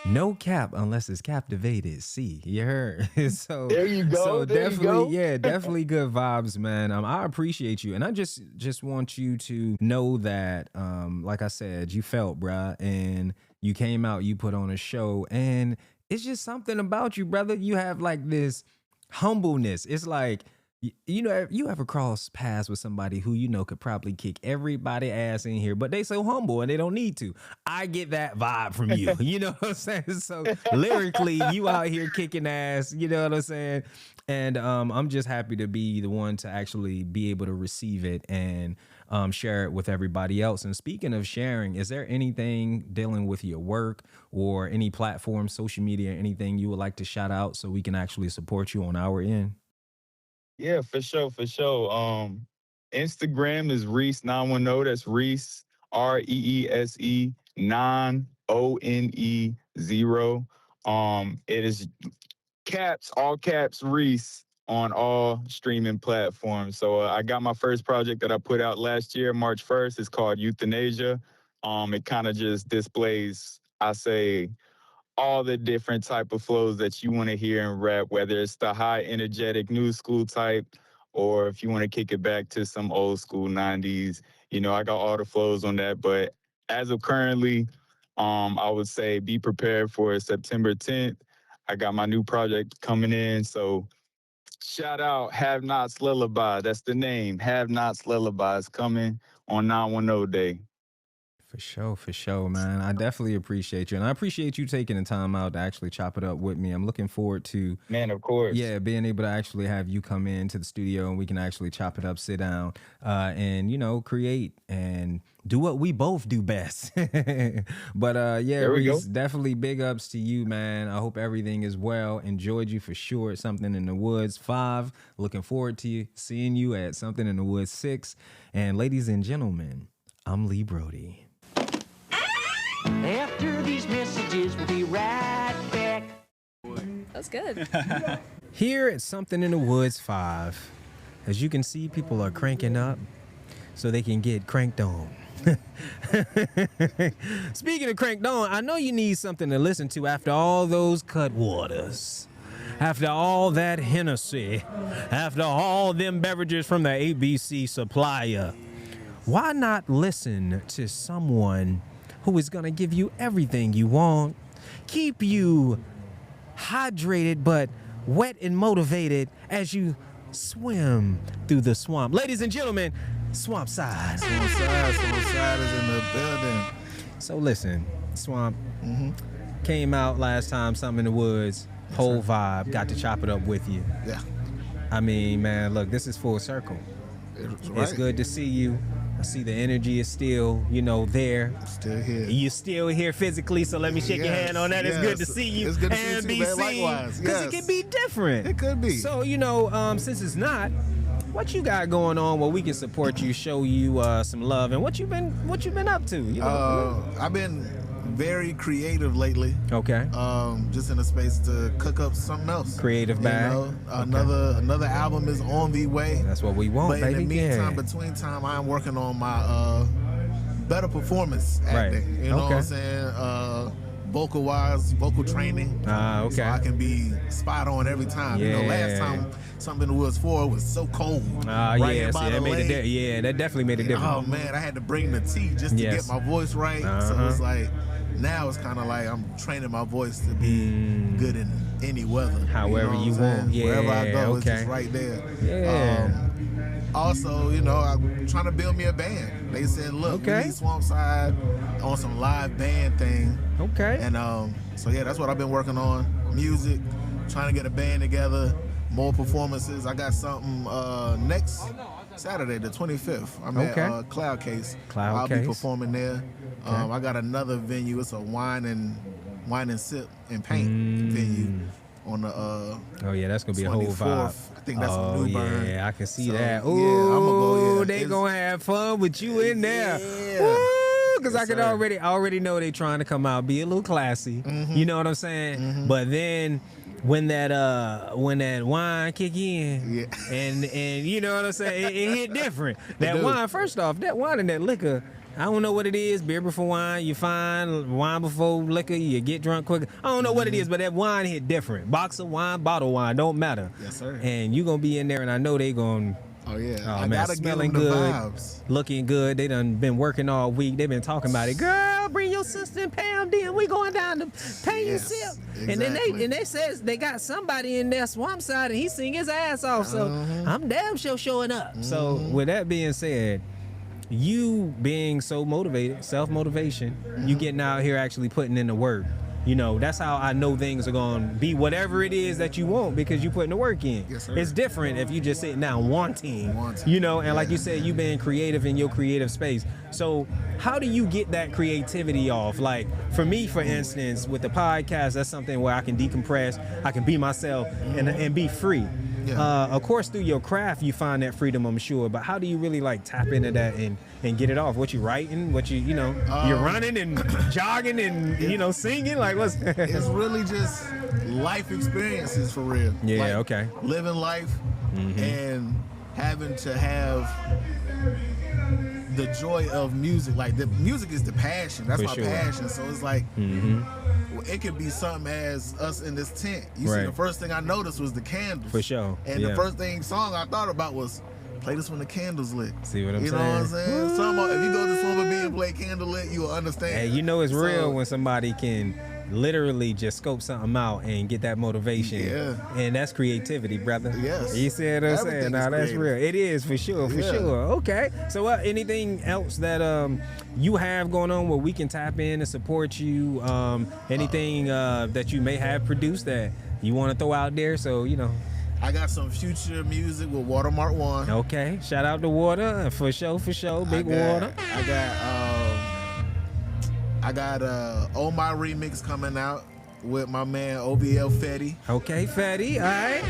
Speaker 2: No cap unless it's Captivated-C. You heard? so
Speaker 10: There you go.
Speaker 2: so
Speaker 10: There you
Speaker 2: definitely,
Speaker 10: go.
Speaker 2: yeah, definitely good vibes, man. I appreciate you. And I just want you to know that, like I said, you felt, bruh, and you came out, you put on a show, and it's just something about you, brother. You have like this humbleness. It's like, if you ever cross paths with somebody who could probably kick everybody ass in here, but they so humble and they don't need to. I get that vibe from you. You know what I'm saying? So lyrically, you out here kicking ass. You know what I'm saying? And I'm just happy to be the one to actually be able to receive it and share it with everybody else. And speaking of sharing, is there anything dealing with your work or any platform, social media, anything you would like to shout out so we can actually support you on our end?
Speaker 10: Yeah, for sure, for sure. Instagram is Reese910. That's Reese, Reese 9ONE0. It is caps, all caps, Reese on all streaming platforms. So I got my first project that I put out last year, March 1st. It's called Euthanasia. It kind of just displays, I say, all the different type of flows that you want to hear in rap, whether it's the high energetic new school type, or if you want to kick it back to some old school 90s. I got all the flows on that. But as of currently, I would say be prepared for September 10th. I got my new project coming in. So Shout out Have Nots Lullaby. That's the name. Have Nots Lullaby is coming on 910 Day.
Speaker 2: For sure, man. I definitely appreciate you. And I appreciate you taking the time out to actually chop it up with me. I'm looking forward to,
Speaker 10: man, of course.
Speaker 2: Yeah, being able to actually have you come into the studio and we can actually chop it up, sit down, and, you know, create and do what we both do best. But, yeah, Reese, definitely big ups to you, man. I hope everything is well. Enjoyed you for sure at Something in the Woods 5. Looking forward to seeing you at Something in the Woods 6. And ladies and gentlemen, I'm Lee Brody.
Speaker 5: After these messages, we'll be right back.
Speaker 4: That's good.
Speaker 2: Here at Something in the Woods 5, as you can see, people are cranking up so they can get cranked on. Speaking of cranked on, I know you need something to listen to after all those cut waters, after all that Hennessy, after all them beverages from the ABC supplier. Why not listen to someone who is going to give you everything you want, keep you hydrated but wet and motivated as you swim through the swamp. Ladies and gentlemen, Swampside.
Speaker 12: Swampside is in the building.
Speaker 2: So listen, Swamp came out last time, Something in the Woods, whole vibe, got to chop it up with you.
Speaker 12: Yeah.
Speaker 2: I mean, man, look, this is full circle. It's good to see you. I see the energy is still, you know, there.
Speaker 12: Still here.
Speaker 2: You're still here physically, so let me shake your hand on that. It's good to see you.
Speaker 12: It's good to see you too, man. Likewise.
Speaker 2: Because it can be different.
Speaker 12: It could be.
Speaker 2: So, you know, since it's not, what you got going on where we can support you, show you some love, and what you been up to? You know?
Speaker 12: I've been very creative lately.
Speaker 2: Okay.
Speaker 12: Just in a space to cook up something else.
Speaker 2: Creative bag.
Speaker 12: You know, another album is on the way.
Speaker 2: That's what we want,
Speaker 12: but
Speaker 2: baby.
Speaker 12: In the meantime, between time, I'm working on my better performance acting.
Speaker 2: Right.
Speaker 12: You know what I'm saying? Vocal wise, vocal training.
Speaker 2: Okay.
Speaker 12: So I can be spot on every time.
Speaker 2: Yeah.
Speaker 12: You know, last time Something in the Woods 4 was so cold.
Speaker 2: Yeah, see, that definitely made a difference.
Speaker 12: Oh man, I had to bring the tea just to get my voice right. So it's like, now it's kind of like I'm training my voice to be good in any weather.
Speaker 2: However you want. Yeah.
Speaker 12: Wherever I go, it's just right there.
Speaker 2: Yeah.
Speaker 12: Also, you know, I'm trying to build me a band. They said, look, we need Swampside on some live band thing.
Speaker 2: Okay.
Speaker 12: And so yeah, that's what I've been working on. Music, trying to get a band together, more performances. I got something next Saturday, the 25th. I'm at Cloud Case. I'll be performing there. I got another venue. It's a wine and sip and paint venue on the
Speaker 2: oh yeah, that's gonna be 24th. A whole vibe.
Speaker 12: I think that's a new burn.
Speaker 2: Yeah, I can see that. Ooh,
Speaker 12: yeah, I'm gonna go. Yeah,
Speaker 2: they gonna have fun with you in there.
Speaker 12: Yeah.
Speaker 2: Because I can already know they trying to come out, be a little classy. You know what I'm saying? But then when that wine kick in, and you know what I'm saying, it hit different. That wine, first off, that wine and that liquor, I don't know what it is. Beer before wine, you find wine before liquor, you get drunk quicker. I don't know what it is, but that wine hit different. Box of wine, bottle wine, don't matter.
Speaker 12: Yes, sir.
Speaker 2: And you gonna be in there, and I know they gonna.
Speaker 12: Oh yeah,
Speaker 2: I
Speaker 12: man,
Speaker 2: gotta smelling good,
Speaker 12: vibes.
Speaker 2: Looking good. They done been working all week. They been talking about it. Girl, bring your sister and Pam in. We going down to pay you sip.
Speaker 12: Exactly.
Speaker 2: And then they says they got somebody in there Swampside, and he sing his ass off. So I'm damn sure showing up. So with that being said, you being so motivated, self-motivation, you getting out here actually putting in the work. You know, that's how I know things are going to be whatever it is that you want, because you putting the work in.
Speaker 12: Yes, sir.
Speaker 2: It's different if you just sitting down wanting, you know, and like you said, you being creative in your creative space. So how do you get that creativity off? Like for me, for instance, with the podcast, that's something where I can decompress, I can be myself and be free. Yeah. Of course, through your craft, you find that freedom, I'm sure. But how do you really like tap into that and get it off? What you writing? What you know? You're running and jogging and you know singing. Like what's?
Speaker 12: It's really just life experiences for real.
Speaker 2: Yeah.
Speaker 12: Like, living life and having to have the joy of music. Like the music is the passion. That's my passion. So it's like. It could be something as us in this tent. You see, the first thing I noticed was the candles.
Speaker 2: For sure.
Speaker 12: And the first song I thought about was play this when the candles lit.
Speaker 2: See what I'm saying?
Speaker 12: You know what I'm saying? If you go to Swimmer B and play candle lit, you will understand.
Speaker 2: Hey, you know it's real when somebody can literally just scope something out and get that motivation.
Speaker 12: Yeah.
Speaker 2: And that's creativity, brother.
Speaker 12: Yes.
Speaker 2: You see what I'm saying? Now that's real. It is for sure. Okay. So anything else that you have going on where we can tap in and support you? Anything that you may have produced that you want to throw out there? So,
Speaker 12: I got some future music with Watermark Juan.
Speaker 2: Okay. Shout out to Water. For sure. Big Water.
Speaker 12: I got Oh My remix coming out with my man OBL Fetty.
Speaker 2: Okay, Fetty, all right.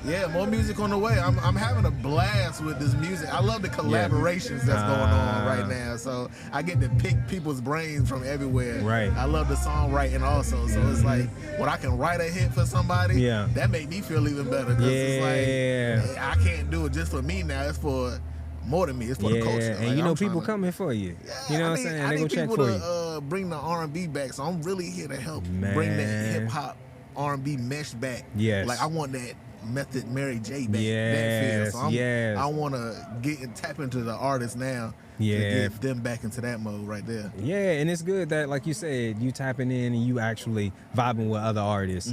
Speaker 12: And more music on the way. I'm having a blast with this music. I love the collaborations that's going on right now. So I get to pick people's brains from everywhere.
Speaker 2: Right.
Speaker 12: I love the songwriting also. So it's like when I can write a hit for somebody, that make me feel even better. Because it's like I can't do it just for me now. It's for more than me. It's for the culture.
Speaker 2: And
Speaker 12: like,
Speaker 2: people coming for you. You know what I'm saying?
Speaker 12: I
Speaker 2: they
Speaker 12: need
Speaker 2: go check
Speaker 12: people
Speaker 2: for you.
Speaker 12: to bring the R&B back. So I'm really here to help bring that hip hop R&B mesh back.
Speaker 2: Yes.
Speaker 12: Like I want that Method Mary J back.
Speaker 2: Yes.
Speaker 12: That feel. So I want to get and tap into the artists now. To get them back into that mode right there.
Speaker 2: Yeah, and it's good that, like you said, you tapping in and you actually vibing with other artists,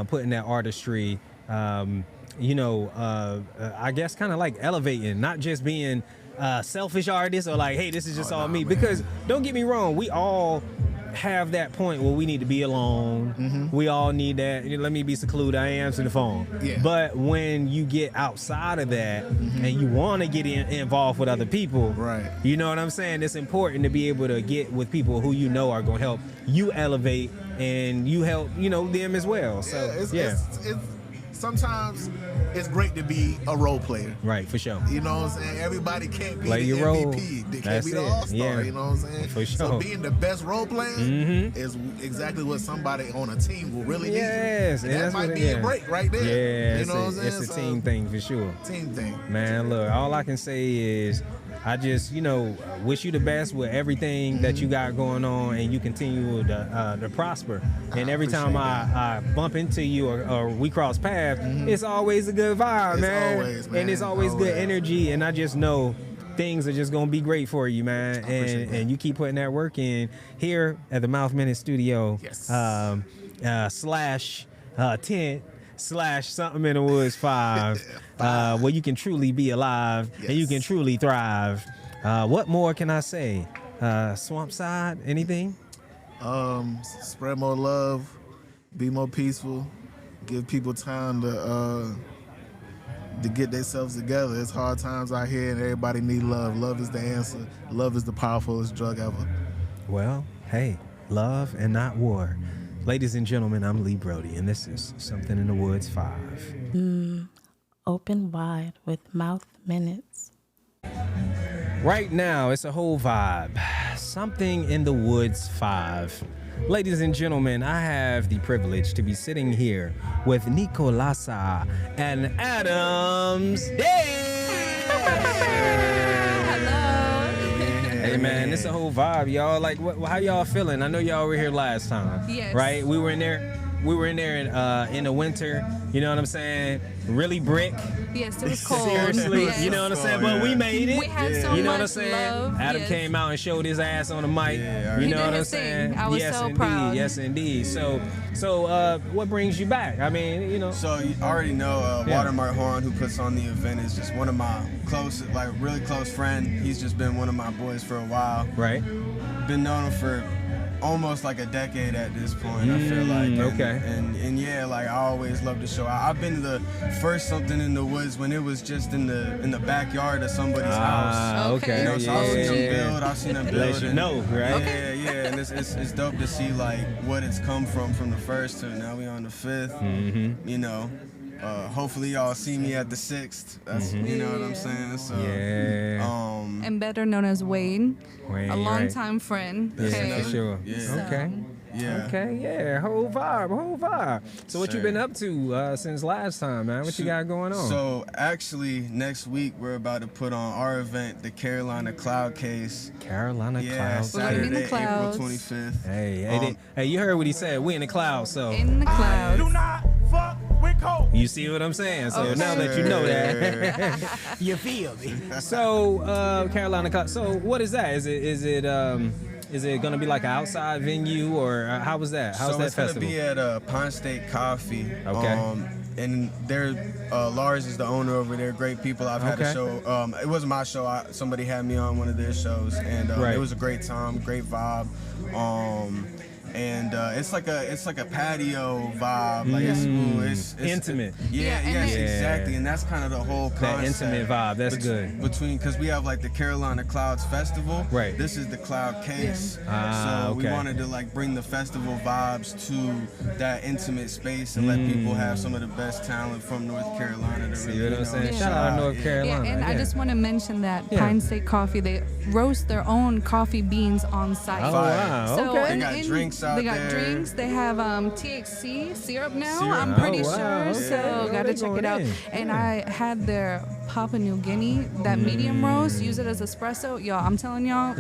Speaker 2: putting that artistry. I guess kind of like elevating, not just being selfish artists or like, hey, this is just all me. Man. Because don't get me wrong, we all have that point where we need to be alone. We all need that. Let me be secluded. I ain't answering the phone.
Speaker 12: Yeah.
Speaker 2: But when you get outside of that and you want to get involved with other people,
Speaker 12: right?
Speaker 2: You know what I'm saying? It's important to be able to get with people who you know are going to help you elevate and you help them as well. So
Speaker 12: it's sometimes it's great to be a role player.
Speaker 2: Right, for sure.
Speaker 12: You know what I'm saying? Everybody can't be
Speaker 2: Play
Speaker 12: the
Speaker 2: your
Speaker 12: MVP.
Speaker 2: Role.
Speaker 12: They
Speaker 2: That's
Speaker 12: can't be the
Speaker 2: it.
Speaker 12: all-star.
Speaker 2: Yeah.
Speaker 12: You know what I'm saying?
Speaker 2: For sure.
Speaker 12: So being the best role player is exactly what somebody on a team will really need.
Speaker 2: Yes.
Speaker 12: And that might be a break right there.
Speaker 2: Yeah,
Speaker 12: you know what I'm saying?
Speaker 2: It's a team thing for sure.
Speaker 12: Team thing.
Speaker 2: Man, look, all I can say is I just, wish you the best with everything that you got going on and you continue to prosper. And every time I bump into you or we cross paths, it's always a good vibe, man.
Speaker 12: Always, man.
Speaker 2: And it's always good energy. And I just know things are just going to be great for you, man. And you keep putting that work in here at the Mouth Minute Studio.
Speaker 12: Yes.
Speaker 2: /tent/ something in the woods 5 where you can truly be alive and you can truly thrive. What more can I say? Swampside, anything?
Speaker 12: Spread more love, be more peaceful, give people time to get themselves together. It's hard times out here and everybody need love. Love is the answer. Love is the powerfulest drug ever.
Speaker 2: Well, hey, love and not war. Ladies and gentlemen, I'm Lee Brody, and this is Something in the Woods 5.
Speaker 8: Open wide with Mouth Minutes.
Speaker 2: Right now, it's a whole vibe. Something in the Woods 5. Ladies and gentlemen, I have the privilege to be sitting here with Nicolasa and Adams Hey man, it's a whole vibe, y'all. Like, how y'all feeling? I know y'all were here last time.
Speaker 4: Yes.
Speaker 2: Right? We were in there in the winter. You know what I'm saying? Really brick.
Speaker 4: Yes, it was cold.
Speaker 2: Seriously,
Speaker 4: yes.
Speaker 2: you know what I'm saying? But we made it.
Speaker 4: We had so
Speaker 2: you know
Speaker 4: much
Speaker 2: what I'm saying?
Speaker 4: love.
Speaker 2: Adam
Speaker 4: yes.
Speaker 2: came out and showed his ass on the mic.
Speaker 4: He
Speaker 2: You know
Speaker 4: did
Speaker 2: what I'm
Speaker 4: his
Speaker 2: saying?
Speaker 4: thing. I was
Speaker 2: yes,
Speaker 4: so
Speaker 2: indeed.
Speaker 4: proud.
Speaker 2: Yes, indeed. So, what brings you back? I mean,
Speaker 13: So you already know Watermark Juan, who puts on the event, is just one of my really close friend. He's just been one of my boys for a while.
Speaker 2: Right.
Speaker 13: Been known him for almost like a decade at this point. I feel like. And yeah, like I always love to show out. I've been to the first Something in the Woods when it was just in the backyard of somebody's house.
Speaker 2: Okay.
Speaker 13: So I've seen them build. I've seen them build.
Speaker 2: Let you know, right?
Speaker 13: Yeah. And it's dope to see like what it's come from the first to now we on the 5th. Hopefully y'all see me at the 6th. That's you know what I'm saying. So
Speaker 4: and better known as Wayne, a longtime friend.
Speaker 2: Yeah, for sure.
Speaker 13: Yeah.
Speaker 2: Okay.
Speaker 13: Yeah.
Speaker 2: Okay, yeah, whole vibe. So what you been up to since last time, man? What you got going on?
Speaker 13: So actually, next week we're about to put on our event, the Carolina Cloud Case.
Speaker 2: Carolina Cloud Case.
Speaker 13: Saturday, April 25th.
Speaker 2: Hey, you heard what he said. We in the clouds, so.
Speaker 4: In the clouds.
Speaker 11: Do not fuck with cold.
Speaker 2: You see what I'm saying? So now that you know that, you feel me. So Carolina Cloud. So what is that? Is it Is it going to be like an outside venue, or how was that? How's that festival?
Speaker 13: So it's going to be at Pine State Coffee.
Speaker 2: Okay.
Speaker 13: And Lars is the owner over there. Great people. I've had a show. It wasn't my show. Somebody had me on one of their shows, and it was a great time, great vibe. And it's like a patio vibe, like it's
Speaker 2: intimate.
Speaker 13: Exactly, and that's kind of the whole concept.
Speaker 2: That intimate vibe, that's good.
Speaker 13: Because we have like the Carolina Clouds Festival.
Speaker 2: Right.
Speaker 13: This is the Cloud Case. So we wanted to like bring the festival vibes to that intimate space and let people have some of the best talent from North Carolina. To really,
Speaker 2: what I'm saying? Shout out to North Carolina.
Speaker 4: Yeah, and I just want to mention that Pine State Coffee, they roast their own coffee beans on site.
Speaker 2: Oh wow!
Speaker 4: So
Speaker 13: they got drinks out there.
Speaker 4: They got drinks. They have THC syrup now. I'm pretty sure. So gotta check it out. And I had their Papua New Guinea, that medium roast. Use it as espresso. Y'all, I'm telling y'all,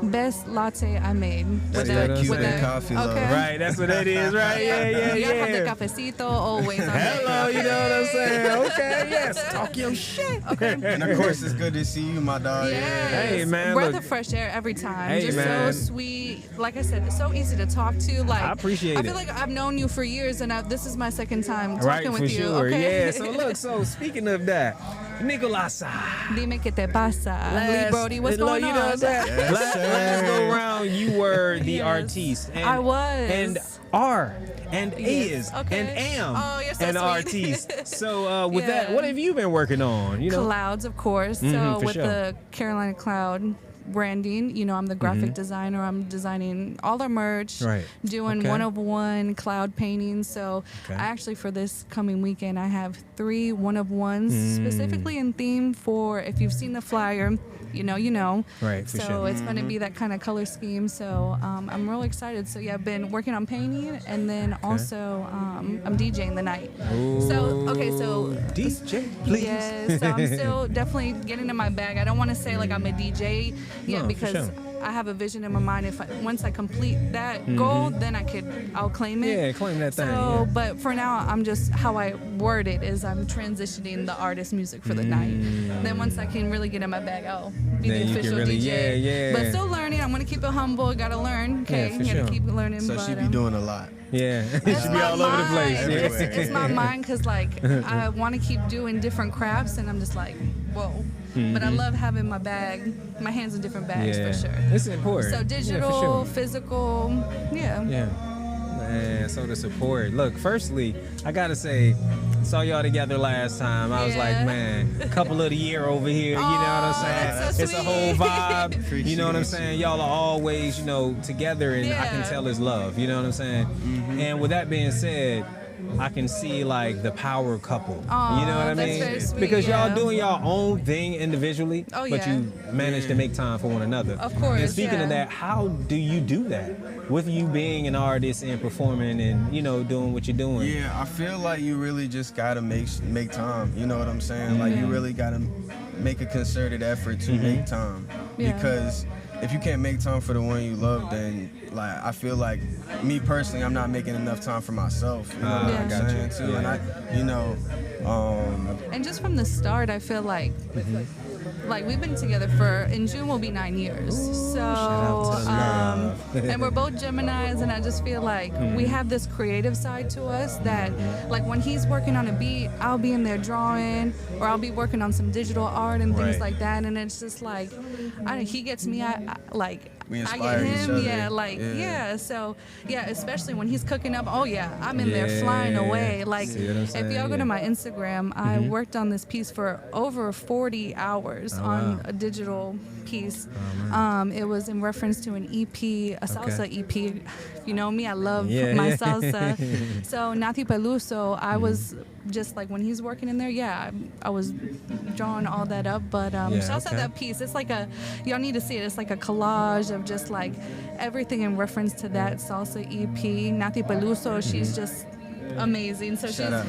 Speaker 4: best latte I made.
Speaker 13: With that
Speaker 2: coffee, right? That's what it is, right? Yeah.
Speaker 4: You have the cafecito always.
Speaker 2: Hello, you know what I'm saying? Okay, yes. Talk your shit.
Speaker 4: Okay.
Speaker 13: And of course, it's good to see you, my dog.
Speaker 4: Yes.
Speaker 2: Hey, man.
Speaker 4: Breath of fresh air every time.
Speaker 2: Hey,
Speaker 4: just
Speaker 2: man.
Speaker 4: so sweet. Like I said, it's so easy to talk to. Like
Speaker 2: I appreciate it.
Speaker 4: I feel like I've known you for years, and this is my second time talking with you.
Speaker 2: Sure.
Speaker 4: Okay.
Speaker 2: Yeah. So look. So speaking of that, Nicolasa.
Speaker 4: Dime que te pasa. Lee Brody, what's going on?
Speaker 2: You know that? Last go round, you were the artiste. And,
Speaker 4: I was.
Speaker 2: And are and is and am an artiste. So with that, what have you been working on? You know,
Speaker 4: Clouds, of course. So with the Carolina Cloud branding, you know, I'm the graphic designer. I'm designing all our merch, doing one-of-one cloud paintings. So I actually, for this coming weekend, I have 3 one-of-ones specifically in theme for, if you've seen the flyer, you know.
Speaker 2: Right, for
Speaker 4: so
Speaker 2: sure.
Speaker 4: it's going to be that kind of color scheme. So I'm real excited. So yeah, I've been working on painting, and then also I'm DJing the night.
Speaker 2: Ooh.
Speaker 4: So
Speaker 2: DJ, please.
Speaker 4: Yes, so I'm still definitely getting in my bag. I don't want to say like I'm a DJ yet because I have a vision in my mind. Once I complete that goal, then I'll claim it.
Speaker 2: Yeah, claim that thing.
Speaker 4: So, but for now, I'm just, how I word it is I'm transitioning the artist music for the night. Then once I can really get in my bag, I'll be the official DJ. But still learning. I'm gonna keep it humble. Gotta learn. Okay, gotta keep learning.
Speaker 13: So she be doing a lot.
Speaker 2: Yeah, it should be all over the place.
Speaker 4: It's my mind, because like I want to keep doing different crafts, and I'm just like, whoa. But I love having my hands in different bags for sure.
Speaker 2: It's important.
Speaker 4: So digital, physical,
Speaker 2: Yeah. Man, so the support. Look, firstly, I gotta say, saw y'all together last time. I was like, man, couple of the year over here. You know what I'm saying?
Speaker 4: So
Speaker 2: it's a whole vibe. You know what I'm saying? Y'all are always, together, and I can tell it's love. You know what I'm saying? And with that being said, I can see like the power couple.
Speaker 4: Aww,
Speaker 2: you know what I mean?
Speaker 4: Very sweet,
Speaker 2: because y'all doing y'all own thing individually, but you manage to make time for one another.
Speaker 4: Of course.
Speaker 2: And speaking of that, how do you do that? With you being an artist and performing and doing what you're doing.
Speaker 13: Yeah, I feel like you really just gotta make time. You know what I'm saying? Like you really gotta make a concerted effort to make time. Because if you can't make time for the one you love, then like I feel like me personally, I'm not making enough time for myself. You know what I'm saying too? And
Speaker 4: and just from the start, I feel like we've been together in June will be 9 years. So and we're both Geminis, and I just feel like we have this creative side to us that like when he's working on a beat, I'll be in there drawing, or I'll be working on some digital art and things like that, and it's just like he gets me,
Speaker 13: we
Speaker 4: I
Speaker 13: inspire
Speaker 4: get him,
Speaker 13: each other.
Speaker 4: So especially when he's cooking up, I'm in there flying away. Like if y'all go to my Instagram, I worked on this piece for over 40 hours on a digital piece. It was in reference to an EP, a salsa EP. If you know me, I love my salsa. So Nati Peluso, I was just like when he's working in there, I was drawing all that up. But shouts out that piece. It's like y'all need to see it. It's like a collage of just like everything in reference to that salsa EP. Nati Peluso, she's just amazing. So
Speaker 13: shout out,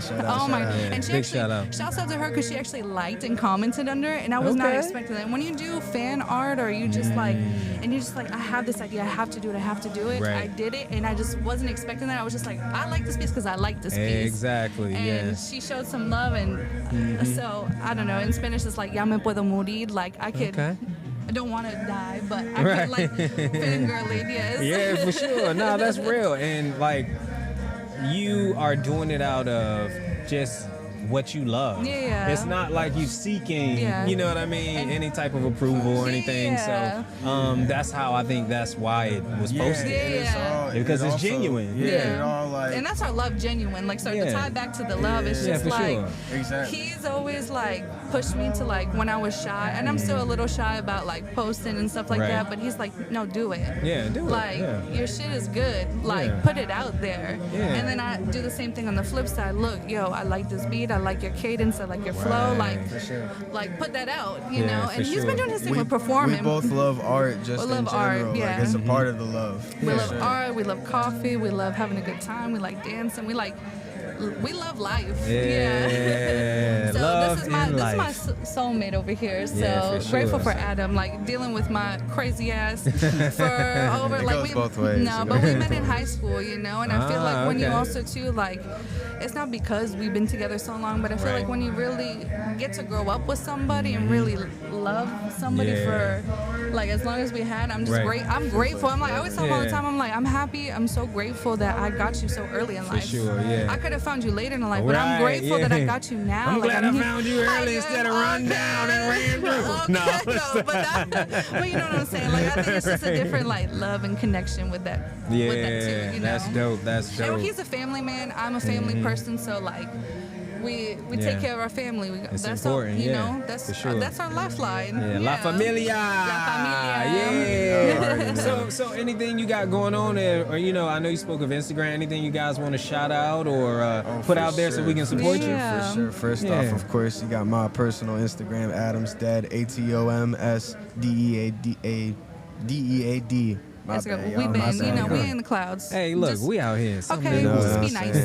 Speaker 4: and she shouts out to her because she actually liked and commented under it, and I was not expecting that. When you do fan art, or you just I have this idea, I have to do it. I did it, and I just wasn't expecting that. I was just like, I like this piece because I like this piece.
Speaker 2: Exactly.
Speaker 4: And she showed some love, and so I don't know. In Spanish, it's like ya me puedo morir. Like I could I don't want to die, but I feel like fangirling, yes.
Speaker 2: Yeah, for sure. No, that's real. And like, you are doing it out of just what you love.
Speaker 4: Yeah.
Speaker 2: It's not like you seeking, you know what I mean, any type of approval or anything. So that's how I think that's why it was posted. Because it's genuine.
Speaker 4: And that's our love genuine. Like, so to tie back to the love, it's just like, he's always like pushed me to like when I was shy, and I'm still a little shy about like posting and stuff like that, but he's like, no, do it.
Speaker 2: Yeah, do it.
Speaker 4: Like, your shit is good. Like, put it out there. And then I do the same thing on the flip side. Look, yo, I like this beat. I like your cadence. I like your flow. Like put that out, you know? And he's been doing his thing with performing.
Speaker 13: We both love art just in general.
Speaker 4: Art,
Speaker 13: like, it's a part of the love.
Speaker 4: We love art. We love coffee. We love having a good time. We like dancing. We love life.
Speaker 2: Yeah.
Speaker 4: So
Speaker 2: love
Speaker 4: this is my soulmate over here. So grateful for Adam, like dealing with my crazy ass for over
Speaker 13: it goes both ways.
Speaker 4: No, but we met in high school, you know, and I feel like when you also too like, it's not because we've been together so long, but I feel like when you really get to grow up with somebody and really love somebody for like as long as we had, I'm just great. I'm grateful. I'm like, I always tell him all the time, I'm like, I'm happy. I'm so grateful that I got you so early in life.
Speaker 2: For sure, yeah.
Speaker 4: I could have found you later in life, but I'm grateful that I got you now.
Speaker 2: I'm
Speaker 4: like,
Speaker 2: glad I found you early instead of run down and ran through.
Speaker 4: But you know what I'm saying? Like, I think it's just a different like love and connection with that.
Speaker 2: Yeah,
Speaker 4: with that too, you know?
Speaker 2: That's dope. That's dope.
Speaker 4: And he's a family man. I'm a family person, so like. We take care of our family.
Speaker 2: It's
Speaker 4: that's
Speaker 2: important,
Speaker 4: all, you know. That's our lifeline.
Speaker 2: Yeah, La Familia. Yeah. So anything you got going on there, or you know, I know you spoke of Instagram. Anything you guys want to shout out or put out there so we can support you?
Speaker 13: For sure. First off, of course, you got my personal Instagram, Adamsdead, ATOMSDEAD.
Speaker 4: We've been, you know, we in the clouds.
Speaker 2: Hey, look, we out here.
Speaker 4: Okay, just be nice.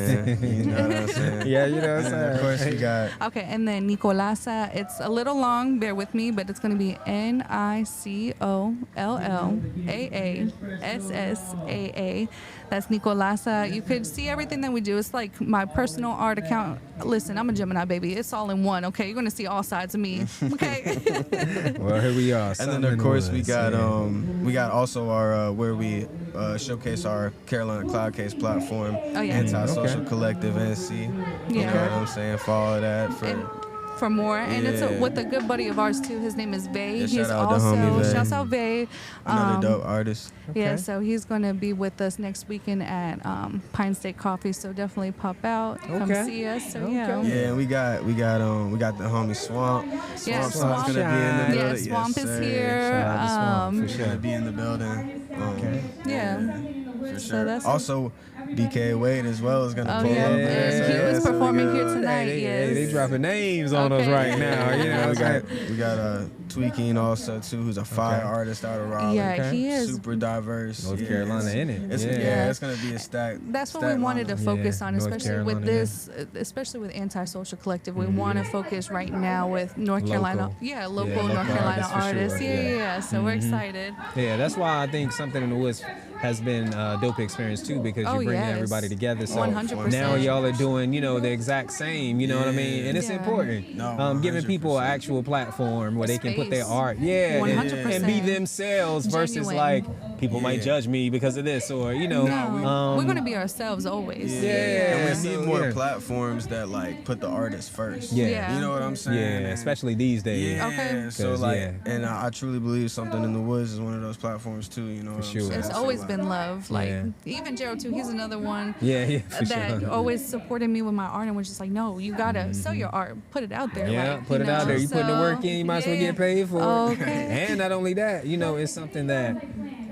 Speaker 13: You know what I'm saying?
Speaker 2: Yeah, you know what I'm saying?
Speaker 13: Of course, we got.
Speaker 4: Okay, and then Nicolasa. It's a little long. Bear with me, but it's going to be NICOLLAASSAA. That's Nicolasa. You could see everything that we do. It's like my personal art account. Listen, I'm a Gemini, baby. It's all in one, okay? You're going to see all sides of me, okay?
Speaker 2: Well, here we are.
Speaker 13: And then, of course, we got also our where we showcase our Carolina Cloud Case platform, Anti-Social Collective NC. You know what I'm saying? Follow that
Speaker 4: for more. And it's with a good buddy of ours too. His name is Vay.
Speaker 13: Yeah,
Speaker 4: he's shouts out Vay.
Speaker 13: Another dope artist.
Speaker 4: Yeah, so he's going to be with us next weekend at Pine State Coffee. So definitely pop out, come see us. So
Speaker 13: Yeah, and we got the homie Swamp. Swamp's gonna be in the building.
Speaker 4: Yeah, Swamp is here.
Speaker 13: For sure, gonna be in the building. For sure.
Speaker 4: So that's
Speaker 13: also, BK Wade as well is gonna pull up.
Speaker 4: He was performing here tonight.
Speaker 2: Hey, they dropping names on us right now. You know,
Speaker 13: we got Tweaking also too, who's a fire artist out of Raleigh.
Speaker 4: Yeah, he is
Speaker 13: super diverse.
Speaker 2: North Carolina in it.
Speaker 13: It's gonna be a stack.
Speaker 4: That's what we wanted to focus on, especially with this, especially with Anti-Social Collective. We want to focus right now with North Carolina. Yeah, local North Carolina artists. Yeah. So we're excited.
Speaker 2: Yeah, that's why I think Something in the Woods has been a dope experience too, because you're bringing everybody together. So
Speaker 4: 100%.
Speaker 2: now y'all are doing, you know, the exact same, you know what I mean? And it's important. Giving people an actual platform where they can put their art, and be themselves versus like people might judge me because of this, or you know.
Speaker 4: We're gonna be ourselves always.
Speaker 13: And we need more platforms that like put the artist first. You know what I'm saying?
Speaker 2: Yeah, especially these days.
Speaker 13: So like, and I truly believe Something in the Woods is one of those platforms too. You know,
Speaker 2: for sure.
Speaker 4: It's always been love. Like even Gerald too. He's another one.
Speaker 2: That
Speaker 4: always supported me with my art and was just like, no, you gotta sell your art, put it out there.
Speaker 2: Yeah,
Speaker 4: like,
Speaker 2: put it out there. You putting the work in, you might as well get paid for it.
Speaker 4: Okay.
Speaker 2: And not only that, you know, it's something that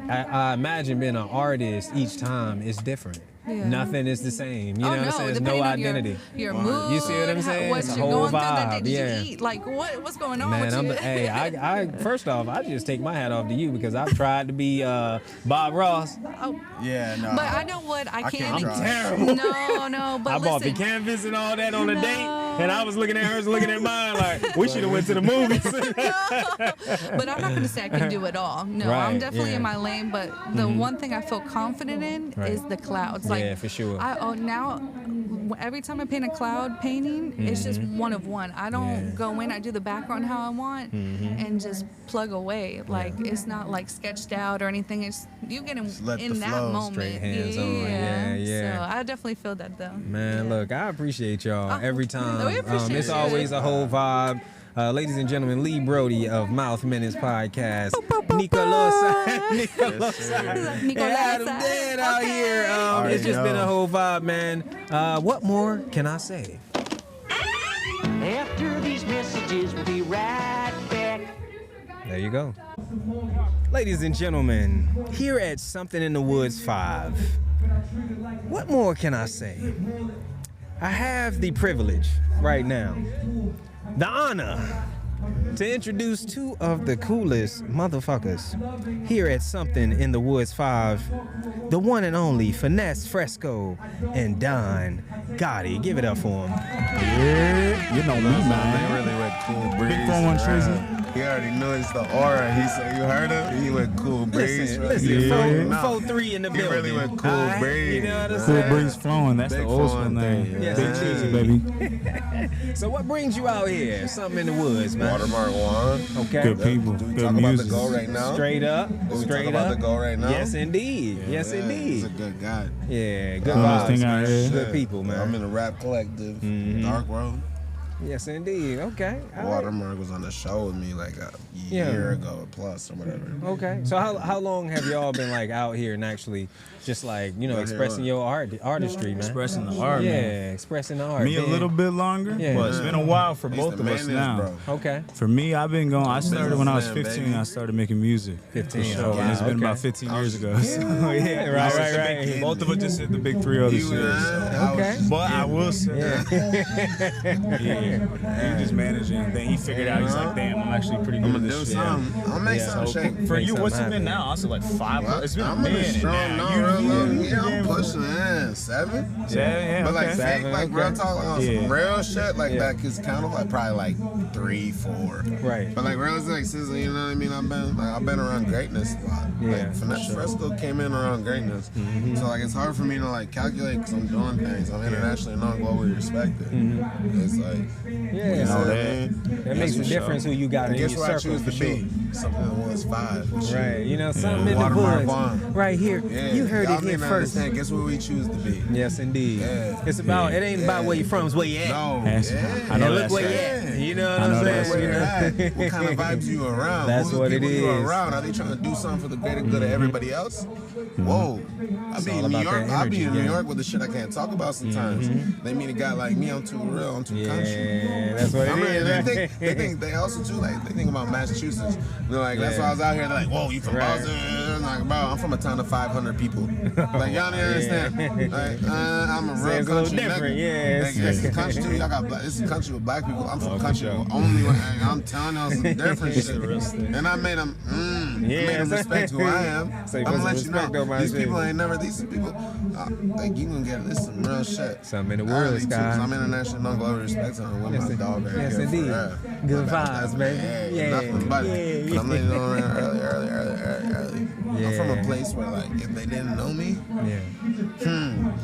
Speaker 2: I imagine being an artist each time is different. Nothing is the same. You know what I'm saying? There's no identity.
Speaker 4: Your mood.
Speaker 2: You see what I'm saying?
Speaker 4: What
Speaker 2: it's
Speaker 4: you're
Speaker 2: a whole
Speaker 4: going
Speaker 2: vibe.
Speaker 4: Through that day. Did you eat? Like what's going on with you?
Speaker 2: Hey, I first off, I just take my hat off to you because I've tried to be Bob Ross.
Speaker 4: But I know what I can't.
Speaker 2: I'm terrible.
Speaker 4: No, but
Speaker 2: I bought the canvas and all that on a date, and I was looking at hers, looking at mine, like we should have went to the movies.
Speaker 4: But I'm not gonna say I can do it all. No, I'm definitely in my lane. But the one thing I feel confident in is the clouds. Like,
Speaker 2: for sure.
Speaker 4: Now
Speaker 14: every time I paint a cloud painting, it's just one of one. I don't go in, I do the background how I want, and just plug away. Like it's not like sketched out or anything. It's you get in that moment.
Speaker 2: Straight hands on. Yeah.
Speaker 14: So I definitely feel that though.
Speaker 2: Man, look, I appreciate y'all every time.
Speaker 14: We appreciate
Speaker 2: it's
Speaker 14: you.
Speaker 2: always a whole vibe. Ladies and gentlemen, Lee Brody of Mouth Minutes Podcast. Nicolasa. And Adam Dead out here. It's just been a whole vibe, man. What more can I say?
Speaker 5: After these messages, we'll be right back.
Speaker 2: There you go. Ladies and gentlemen, here at Something in the Woods 5, what more can I say? I have the privilege right now, the honor, to introduce two of the coolest motherfuckers here at Something in the Woods 5, the one and only Finesse, Fresco, and Don Gadi. Give it up for him.
Speaker 15: Yeah, you know me, man.
Speaker 13: They really went cool breeze.
Speaker 15: Big 4-1
Speaker 13: He already noticed the aura. He said, you heard him? He went cool breeze.
Speaker 2: Listen, 4-3 in the building.
Speaker 13: He really went cool breeze.
Speaker 2: You know what I'm
Speaker 15: Cool
Speaker 2: saying?
Speaker 15: breeze flowing. That's
Speaker 13: Big
Speaker 15: the old school
Speaker 13: flowing
Speaker 15: name.
Speaker 13: thing,
Speaker 2: Yes,
Speaker 15: Big cheesy, baby.
Speaker 2: So what brings you out here? Something in the Woods, man.
Speaker 13: Watermark Juan.
Speaker 2: Okay.
Speaker 15: Good people.
Speaker 13: Do we
Speaker 15: Good
Speaker 13: talk
Speaker 15: music.
Speaker 13: about the goal right now?
Speaker 2: Straight up.
Speaker 13: Do we
Speaker 2: Straight
Speaker 13: talk about
Speaker 2: up.
Speaker 13: the goal right now?
Speaker 2: Yes, indeed. Yes,
Speaker 13: He's
Speaker 2: indeed.
Speaker 13: a good guy.
Speaker 2: Yeah, good
Speaker 15: Honest
Speaker 2: vibes,
Speaker 15: thing out
Speaker 2: man.
Speaker 15: here.
Speaker 2: Good people, man.
Speaker 13: I'm in a rap collective, Dark Road.
Speaker 2: Yes, indeed. Okay. All right.
Speaker 13: Watermark was on the show with me like a year ago plus or whatever.
Speaker 2: Okay. So how long have y'all been like out here and actually just like, you know, expressing your artistry, man?
Speaker 15: Expressing the art,
Speaker 2: yeah,
Speaker 15: man.
Speaker 2: Expressing the art.
Speaker 15: Me a little bit longer, but it's been a while for both of us now.
Speaker 2: Okay.
Speaker 15: For me, I've been going. I started when I was 15.
Speaker 13: Baby.
Speaker 15: I started making music.
Speaker 2: 15.
Speaker 15: For sure. And it's been about 15 years ago. So, yeah,
Speaker 2: right.
Speaker 15: Both of us just hit the big 3 other shit.
Speaker 2: Okay.
Speaker 15: But I will say, he just managing, and then he figured out, he's like, damn, I'm actually pretty good at this shit.
Speaker 13: I'll make something shake.
Speaker 15: For you, what's it been now? Also like 5. It's been a
Speaker 13: I'm in a
Speaker 15: minute
Speaker 13: strong
Speaker 15: now.
Speaker 13: I'm pushing 7.
Speaker 15: Yeah,
Speaker 13: But like
Speaker 15: okay.
Speaker 13: fake, like real talk, on some real shit, like that is kind of like probably like 3, 4.
Speaker 2: Right.
Speaker 13: But like real like sizzle, you know what I mean? I've been around greatness a lot.
Speaker 2: Yeah,
Speaker 13: Like Finesse Fresco came in around greatness. So like it's hard for me to like calculate because I'm doing things. I'm internationally known, globally respected. It's like
Speaker 2: Yeah,
Speaker 13: know
Speaker 2: that makes a difference who you got in your
Speaker 13: guess what I
Speaker 2: circle
Speaker 13: choose
Speaker 2: for
Speaker 13: to
Speaker 2: sure.
Speaker 13: be? Something that was 5.
Speaker 2: Right, you know, something in the
Speaker 13: Watermark
Speaker 2: woods,
Speaker 13: Juan.
Speaker 2: right here.
Speaker 13: Yeah.
Speaker 2: You heard
Speaker 13: Y'all
Speaker 2: it here
Speaker 13: need to
Speaker 2: first.
Speaker 13: understand. Guess what we choose to be?
Speaker 2: Yes, indeed.
Speaker 13: Yeah.
Speaker 2: It's about. It ain't about where you from. It's where you at.
Speaker 13: No.
Speaker 15: I
Speaker 2: And
Speaker 15: know
Speaker 2: look
Speaker 15: that's
Speaker 2: where you
Speaker 15: right.
Speaker 2: at. You know what
Speaker 15: I
Speaker 2: I'm
Speaker 15: know
Speaker 2: saying?
Speaker 15: that's
Speaker 13: Where
Speaker 2: You
Speaker 13: you're
Speaker 2: know?
Speaker 13: at. What kind of vibes you around?
Speaker 2: That's
Speaker 13: Who's
Speaker 2: what
Speaker 13: the
Speaker 2: it
Speaker 13: people you
Speaker 2: is.
Speaker 13: around? Are they trying to do something for the greater good of everybody else? Whoa. I be
Speaker 2: all
Speaker 13: in New
Speaker 2: about
Speaker 13: York.
Speaker 2: that
Speaker 13: I be in
Speaker 2: energy,
Speaker 13: New
Speaker 2: yeah.
Speaker 13: York with the shit I can't talk about sometimes. They meet a guy like me, I'm too real, I'm too country.
Speaker 2: Yeah, that's what it
Speaker 13: I mean,
Speaker 2: is.
Speaker 13: they think they also too like they think about Massachusetts. They're like, that's why I was out here. They're like, whoa, you from Boston? I'm like, bro, I'm from a town of 500 people. Like y'all don't understand. Like, I'm a real
Speaker 2: It's a little
Speaker 13: country.
Speaker 2: different,
Speaker 13: Like,
Speaker 2: yeah.
Speaker 13: it's a country too. Y'all got black. It's a country with black people. I'm from a country with only. Like, I'm telling y'all some different shit. And I made them. I made them respect who I am.
Speaker 2: So
Speaker 13: I'm
Speaker 2: you
Speaker 13: gonna
Speaker 2: put
Speaker 13: let
Speaker 2: some
Speaker 13: you
Speaker 2: respect
Speaker 13: know.
Speaker 2: on my
Speaker 13: These
Speaker 2: shit.
Speaker 13: people ain't never. These people. Like you gonna get this some real shit.
Speaker 2: Something in the
Speaker 13: Early
Speaker 2: world,
Speaker 13: too, 'cause
Speaker 2: Sky.
Speaker 13: I'm international, non global respect. I'm with my dog right
Speaker 2: Yes,
Speaker 13: here.
Speaker 2: indeed.
Speaker 13: forever.
Speaker 2: Good
Speaker 13: But
Speaker 2: vibes, baby. Yeah,
Speaker 13: nothing but
Speaker 2: yeah,
Speaker 13: it. But I'm letting you know early. I'm from a place where like if they didn't know me,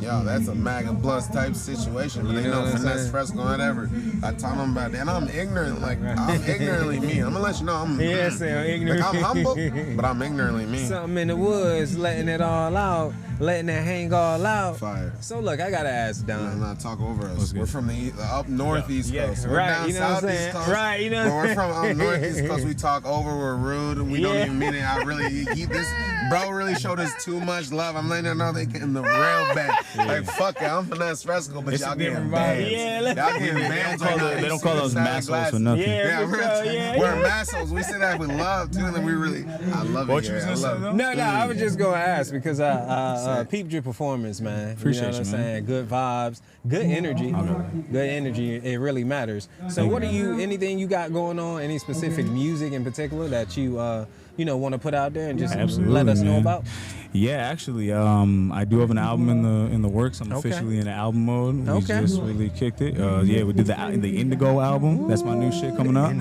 Speaker 13: yo, that's a MAGA plus type situation. But
Speaker 2: You
Speaker 13: they
Speaker 2: know
Speaker 13: know
Speaker 2: what I'm
Speaker 13: Finesse,
Speaker 2: saying?
Speaker 13: Fresco, whatever. I taught them about that, and I'm ignorant. Like I'm ignorantly me. I'm gonna let you know I'm.
Speaker 2: ignorant.
Speaker 13: Like I'm humble, but I'm ignorantly me.
Speaker 2: Something in the woods, letting it all out, letting it hang all out.
Speaker 13: Fire.
Speaker 2: So look, I gotta ask Don.
Speaker 13: I'm not talk over us. We're from the up north East Coast. We're
Speaker 2: right,
Speaker 13: down
Speaker 2: you know
Speaker 13: south
Speaker 2: what I'm
Speaker 13: East
Speaker 2: saying?
Speaker 13: Coast.
Speaker 2: Right, you know.
Speaker 13: But we're from up north East Coast. We talk over. We're rude, and we don't even mean it. I really, this bro really showed us too much love. I'm letting them know they getting the real bag. Like fuck it, I'm Finesse Fresco, but y'all getting bands. Y'all getting bands.
Speaker 15: They don't call those massos for nothing.
Speaker 13: We're massos. We say that with love too, and we really, I love it. Here. I love it.
Speaker 2: No, I was just gonna ask because I peeped your performance, man.
Speaker 15: Appreciate
Speaker 2: you know what I'm saying? Good vibes, good energy, good energy. It really matters. So, what are you? Anything you got going on? Any specific music in particular that you want to put out there and just let us know about?
Speaker 15: Yeah, actually, I do have an album in the works. I'm officially in album mode. We just really kicked it. We did the Indigo album. That's my new shit coming up.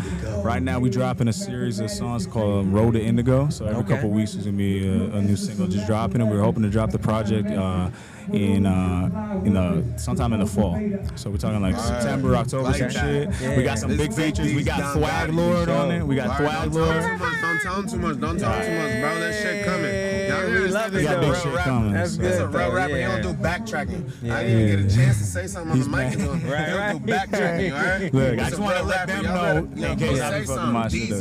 Speaker 15: Right now, we dropping a series of songs called Road to Indigo. So every couple weeks, there's gonna be a new single just dropping, and we're hoping to drop the project sometime in the fall. So we're talking like September, October, some shit. Yeah. We got some big features. We got Thwag Lord on it. We got Thwag Lord.
Speaker 16: Don't tell him too much. Don't tell him too much, bro. That shit coming. Y'all really love it.
Speaker 15: Got big shit coming.
Speaker 16: That's good. He's a real rapper. He don't do backtracking. I didn't even get a chance to say something on the mic. He don't do backtracking, all right?
Speaker 15: Look, I just want to let them know in case I be fucking my shit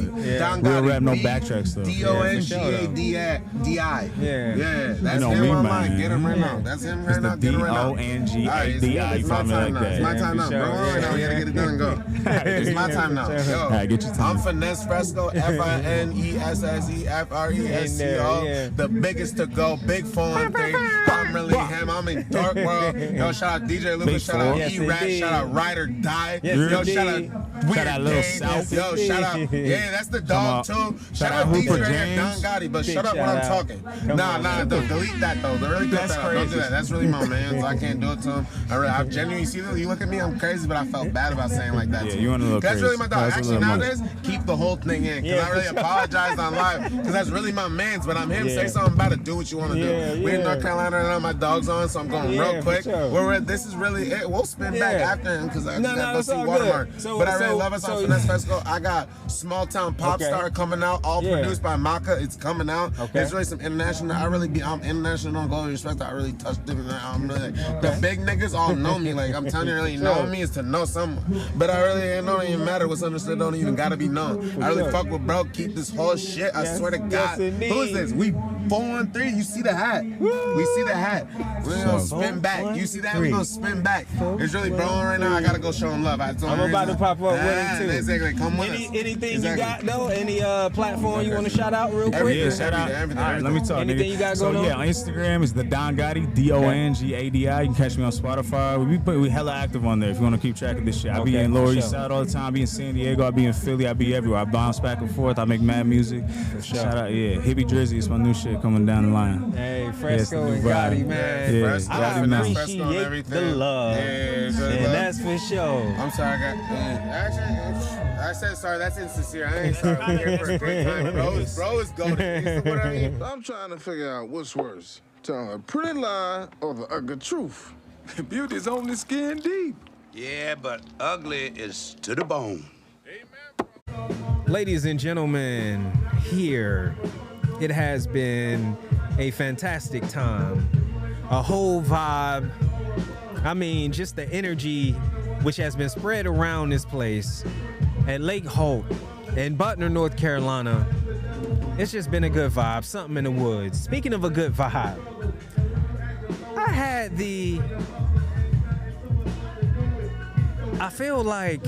Speaker 15: up. We'll rap no backtrack stuff.
Speaker 16: D-O-N-G-A-D-I. Yeah. That's him on mic. Get him right now. That's him right now. Get him right now.
Speaker 15: D-O-N-G-A-D-I.
Speaker 16: It's my time now. It's my time now. Bro, right now. We gotta get it done and go. It's my time now. Yo, I'm Finesse Fresco, F-I-N-E-S-S-E-F-R-E-S-C-O. The biggest to go, big phone thing. I'm really him. I'm in Dark World. Yo, shout out DJ Lucas. Shout out E-Rat. Shout out Ride or Die. Yo, shout out Weird Little South. Yo, shout out. Yeah, that's the dog too. Shout out DJ and Don Gadi. But shut up when I'm talking. Nah, delete that though. Really cut that out. Don't do that. That's really my man. So I can't do it to him. I genuinely see this. You look at me, I'm crazy, but I felt bad about saying like that.
Speaker 15: Yeah, you want to look crazy.
Speaker 16: That's really my dog. Actually, nowadays, keep the whole thing in. Because I really apologized on live. Because that's really my man's, but I'm him. Say something about it. Do what you want to do. We're in North Carolina right now. My dog's on, so I'm going real quick. This is really it. We'll spin back after him because I got to go see Watermark. But I really love us on Finesse Fresco. I got Small Town Pop Star coming out, all produced by Maka. It's coming out. There's really some international. I'm international. Don't go respect. I really touched it. I'm really the big niggas all know me. Like I'm telling you, really know me is to know someone. But I really it don't even matter what's understood. Don't even gotta be known. I really fuck with bro. Keep this whole shit. I swear to God. Who is this? We 4-1-3. You see the hat? We see the hat. We're gonna spin back. You see that? We're gonna spin back. It's really blowing right now. I gotta go show him love. I'm
Speaker 2: about to pop up with it too.
Speaker 16: Exactly. Come with us.
Speaker 2: Anything you got though? Any platform you want to shout out real quick?
Speaker 15: Yeah, shout out. All right, let me talk.
Speaker 2: Anything you got going on?
Speaker 15: Yeah, on Instagram is the Don Gadi, D-O-N-G-A-D-I. You can catch me on Spotify. We hella active on there if you want to keep track of this shit. I be in Lower East Side all the time. I be in San Diego. I be in Philly. I be everywhere. I bounce back and forth. I make mad music. Shout out, Hippie Drizzy. It's my new shit coming down the line.
Speaker 2: Hey, Fresco and Gadi, man.
Speaker 15: Yeah,
Speaker 2: I appreciate the love. And that's for sure.
Speaker 16: I'm sorry, I said sorry. That's insincere. I ain't sorry. I'm here for a great time. Bro is golden. You know what I mean?
Speaker 11: I'm trying to figure out what's worse, telling a pretty lie or the ugly truth. Beauty's only skin deep.
Speaker 17: Yeah, but ugly is to the bone.
Speaker 2: Ladies and gentlemen, here it has been a fantastic time. A whole vibe. I mean, just the energy which has been spread around this place at Lake Holt in Butner, North Carolina. It's just been a good vibe, something in the woods. Speaking of a good vibe, I feel like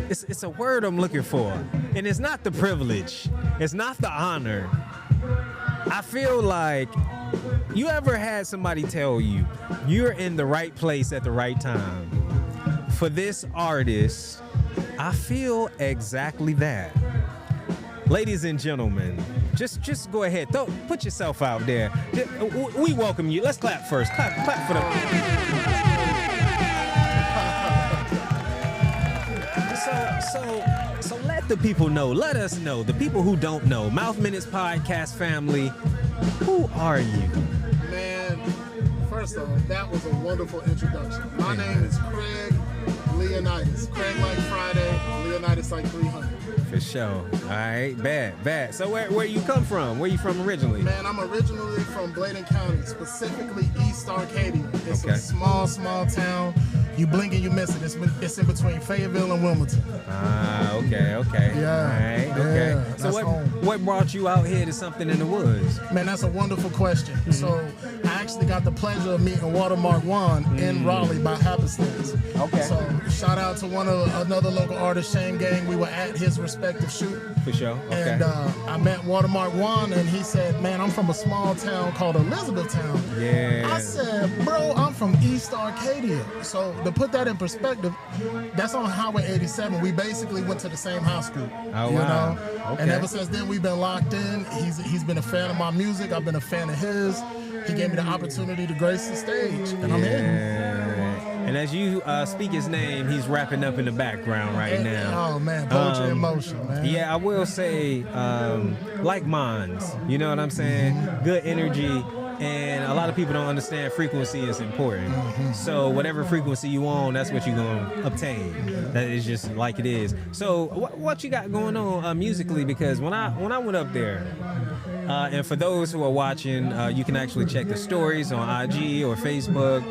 Speaker 2: it's a word I'm looking for, and it's not the privilege, it's not the honor. I feel like you ever had somebody tell you you're in the right place at the right time. For this artist, I feel exactly that. Ladies and gentlemen, just go ahead, put yourself out there. We welcome you. Let's clap first. Clap for them. So let the people know. Let us know. The people who don't know. Mouth Minutes podcast family. Who are you?
Speaker 11: Man, first of all, that was a wonderful introduction. My name is Craig Leonidas. Craig like Friday, Leonidas like 300.
Speaker 2: For sure. All right, bad. So where you come from? Where you from originally?
Speaker 11: Man, I'm originally from Bladen County, specifically East Arcadia. It's a small town. You blink and you miss it. It's in between Fayetteville and Wilmington.
Speaker 2: Okay.
Speaker 11: Yeah.
Speaker 2: All right, okay. So what brought you out here to something in the woods?
Speaker 11: Man, that's a wonderful question. Mm-hmm. So I actually got the pleasure of meeting Watermark Juan in Raleigh by happenstance. Okay. So shout out to another local artist, Shane Gang. We were at his respective shoot.
Speaker 2: For sure. Okay.
Speaker 11: And I met Watermark Juan, and he said, "Man, I'm from a small town called Elizabethtown."
Speaker 2: Yeah.
Speaker 11: I said, "Bro, I'm from East Arcadia." So to put that in perspective, that's on Highway 87. We basically went to the same high school.
Speaker 2: Oh,
Speaker 11: you
Speaker 2: wow.
Speaker 11: know?
Speaker 2: Okay.
Speaker 11: And ever since then, we've been locked in. He's been a fan of my music. I've been a fan of his. He gave me the opportunity to grace the stage, and I'm here.
Speaker 2: And as you speak his name, he's wrapping up in the background right now.
Speaker 11: Oh, man, poetry in motion, man.
Speaker 2: Yeah, I will say, like Mons, you know what I'm saying? Good energy, and a lot of people don't understand frequency is important. So whatever frequency you on, that's what you're going to obtain. That is just like it is. So what you got going on musically? Because when I went up there, and for those who are watching, you can actually check the stories on IG or Facebook.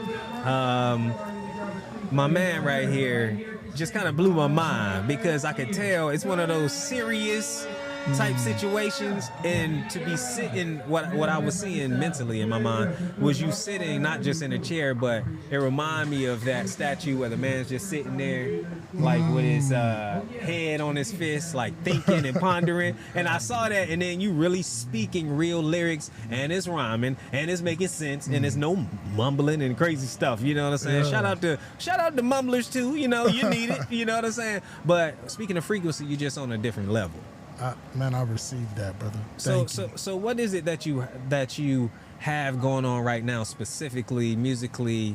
Speaker 2: My man right here just kind of blew my mind because I could tell it's one of those serious type situations, and to be sitting, what I was seeing mentally in my mind was you sitting not just in a chair, but it reminded me of that statue where the man's just sitting there like with his head on his fist, like thinking and pondering. And I saw that, and then you really speaking real lyrics, and it's rhyming, and it's making sense, and it's no mumbling and crazy stuff. You know what I'm saying?
Speaker 11: Yeah.
Speaker 2: Shout out to mumblers too. You know, you need it. You know what I'm saying? But speaking of frequency, you're just on a different level.
Speaker 11: Man, I received that, brother.
Speaker 2: So what is it that you have going on right now, specifically musically,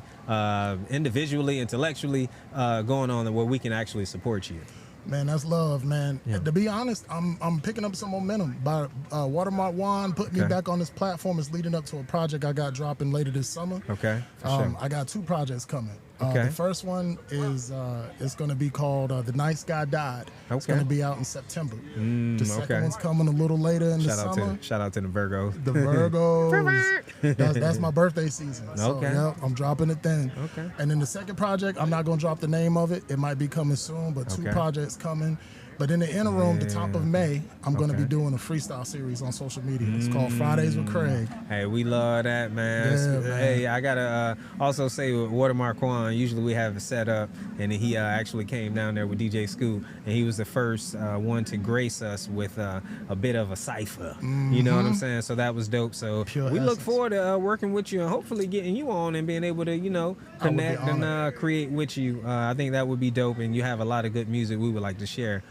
Speaker 2: individually, intellectually, going on where we can actually support you?
Speaker 11: Man, that's love, man. Yeah. To be honest, I'm picking up some momentum. By Watermark Juan putting me back on this platform is leading up to a project I got dropping later this summer.
Speaker 2: Okay. Sure.
Speaker 11: I got 2 projects coming.
Speaker 2: Okay.
Speaker 11: The first one is it's going to be called The Nice Guy Died.
Speaker 2: Okay.
Speaker 11: It's going to be out in September. The second one's coming a little later in the summer.
Speaker 2: Shout out to the Virgos.
Speaker 11: The Virgos. that's my birthday season. So,
Speaker 2: Okay.
Speaker 11: Yep, I'm dropping it then.
Speaker 2: Okay.
Speaker 11: And then the second project, I'm not going to drop the name of it. It might be coming soon, but 2 projects coming. But in the interim, the top of May, I'm going to be doing a freestyle series on social media. It's called Fridays with Craig.
Speaker 2: Hey, we love that, man.
Speaker 11: Yeah, man.
Speaker 2: Hey, I got to also say with Watermark Juan, usually we have it set up, and he actually came down there with DJ Scoop, and he was the first one to grace us with a bit of a cipher. You know what I'm saying? So that was dope. So we look forward to working with you and hopefully getting you on and being able to, connect and create with you. I think that would be dope, and you have a lot of good music we would like to share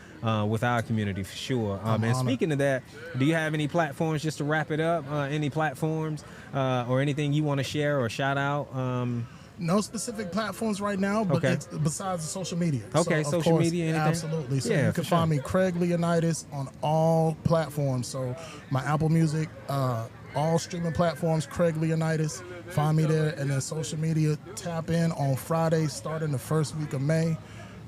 Speaker 2: with our community for sure. And speaking of that, do you have any platforms, just to wrap it up, any platforms or anything you want to share or shout out?
Speaker 11: No specific platforms right now, but it's besides the social media.
Speaker 2: Okay,
Speaker 11: so,
Speaker 2: social
Speaker 11: course,
Speaker 2: media, anything?
Speaker 11: Absolutely. So you can find me, Craig Leonidas, on all platforms. So my Apple Music, all streaming platforms, Craig Leonidas. Find me there. And then social media, tap in on Fridays starting the first week of May.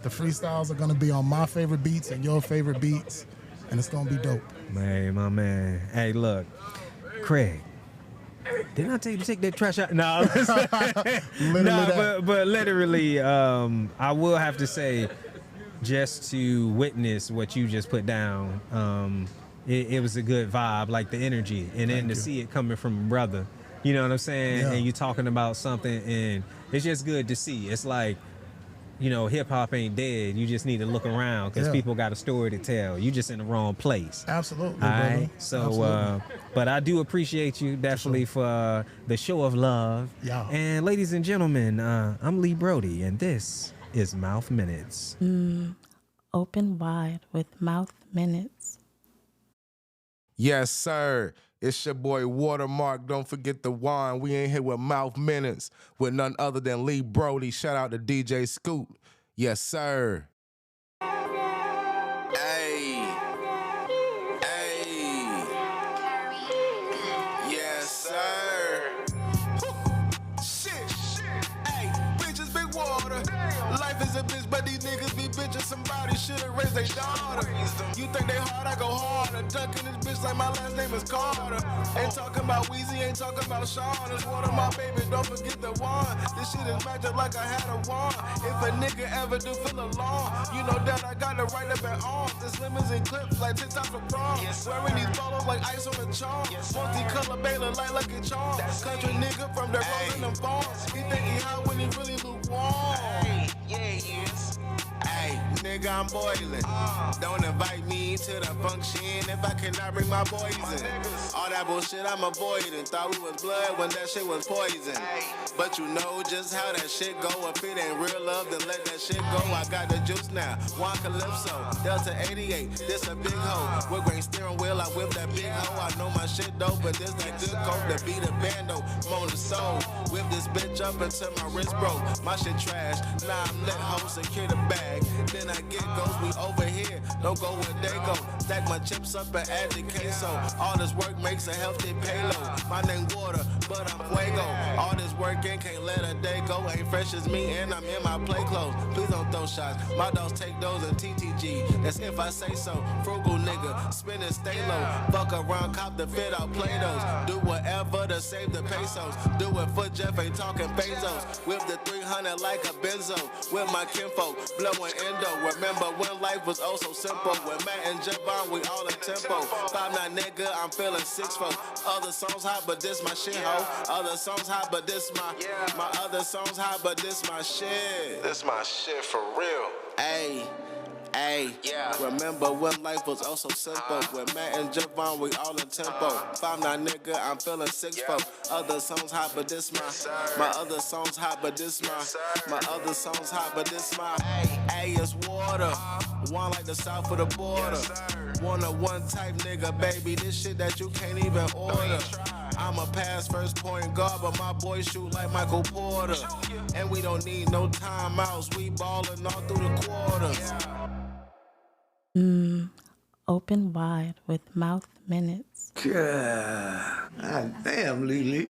Speaker 11: The freestyles are going to be on my favorite beats and your favorite beats, and it's going to be dope.
Speaker 2: Man, my man. Hey, look, Craig, didn't I tell you to take that trash out? No, but literally, I will have to say, just to witness what you just put down, it was a good vibe, like the energy, and then to see it coming from a brother, you know what I'm saying? Yeah. And you talking about something, and it's just good to see. It's like, hip hop ain't dead. You just need to look around because people got a story to tell. You just in the wrong place.
Speaker 11: Absolutely.
Speaker 2: All right. So, but I do appreciate you definitely for the show of love.
Speaker 11: Yeah.
Speaker 2: And ladies and gentlemen, I'm Lee Brody, and this is Mouth Minutes.
Speaker 8: Open wide with Mouth Minutes.
Speaker 16: Yes, sir. It's your boy Watermark. Don't forget the wine. We ain't here with Mouth Minutes with none other than Lee Brody. Shout out to DJ Scoop. Yes, sir. Hey. Yes, sir. Shit. Hey, bitches big water. Life is a bitch, but these niggas be bitches. Somebody should've raised their daughter. You think they hard, I go harder. Ducking this bitch like my last name is Carter. Ain't talking about Weezy, ain't talking about Sean. It's one of my baby, don't forget the one. This shit is magic like I had a wand. If a nigga ever do feel alone, you know that I got the right up at arms. This lemons and clips like 10 times for prom. Wearing these polos like ice on a charm. Multi-color Baylor light like a charm. Country nigga from the road in them farms. He think he hot when he really lukewarm. Yeah, he is. Hey, nigga, I'm boiling. Don't invite me to the function if I cannot bring my boys in. All that bullshit I'm avoiding. Thought we was blood when that shit was poison. But you know just how that shit go. If it ain't real love, then let that shit go. I got the juice now. Juan Calypso, Delta 88. This a big hoe. With green steering wheel, I whip that big hoe. I know my shit though, but this that good coke to beat a bando. I'm on the soul. Whip this bitch up until my wrist broke. My shit trash. Nah, I'm lit hoe, secure the bag. Then I get ghosts, we over here. Don't go where they go. Stack my chips up and add the queso. All this work makes a healthy payload. My name Water, but I'm Fuego. All this work in, can't let a day go. Ain't fresh as me, and I'm in my play clothes. Please don't throw shots. My dogs take those in TTG. That's if I say so. Frugal nigga, spin and stay low. Fuck around, cop the fit out Play-Dohs. Do whatever to save the pesos. Do it for Jeff, ain't talking pesos. Whip the 300 like a benzo. With my kinfolk, blowing endo. Remember when life was oh so simple. With Matt and Javon, we all in tempo. 5'9" nigga, I'm feeling 6'4". Other songs hot, but this my shit, ho. Other songs hot, but this my other songs hot, but this my shit.
Speaker 18: This my shit for real.
Speaker 16: Ayy. Ayy, remember when life was oh so simple. With Matt and Javon, we all in tempo. 5'9" nigga, I'm feeling 6'4". Other songs hot, but this my other songs hot, but this my other songs hot, but this my Ayy, it's Water. One like the south of the border. One-on-one type nigga, baby. This shit that you can't even order. I'm a pass first point guard, but my boys shoot like Michael Porter. And we don't need no timeouts. We ballin' all through the quarters.
Speaker 8: Open wide with mouth minutes.
Speaker 18: God damn, Lily.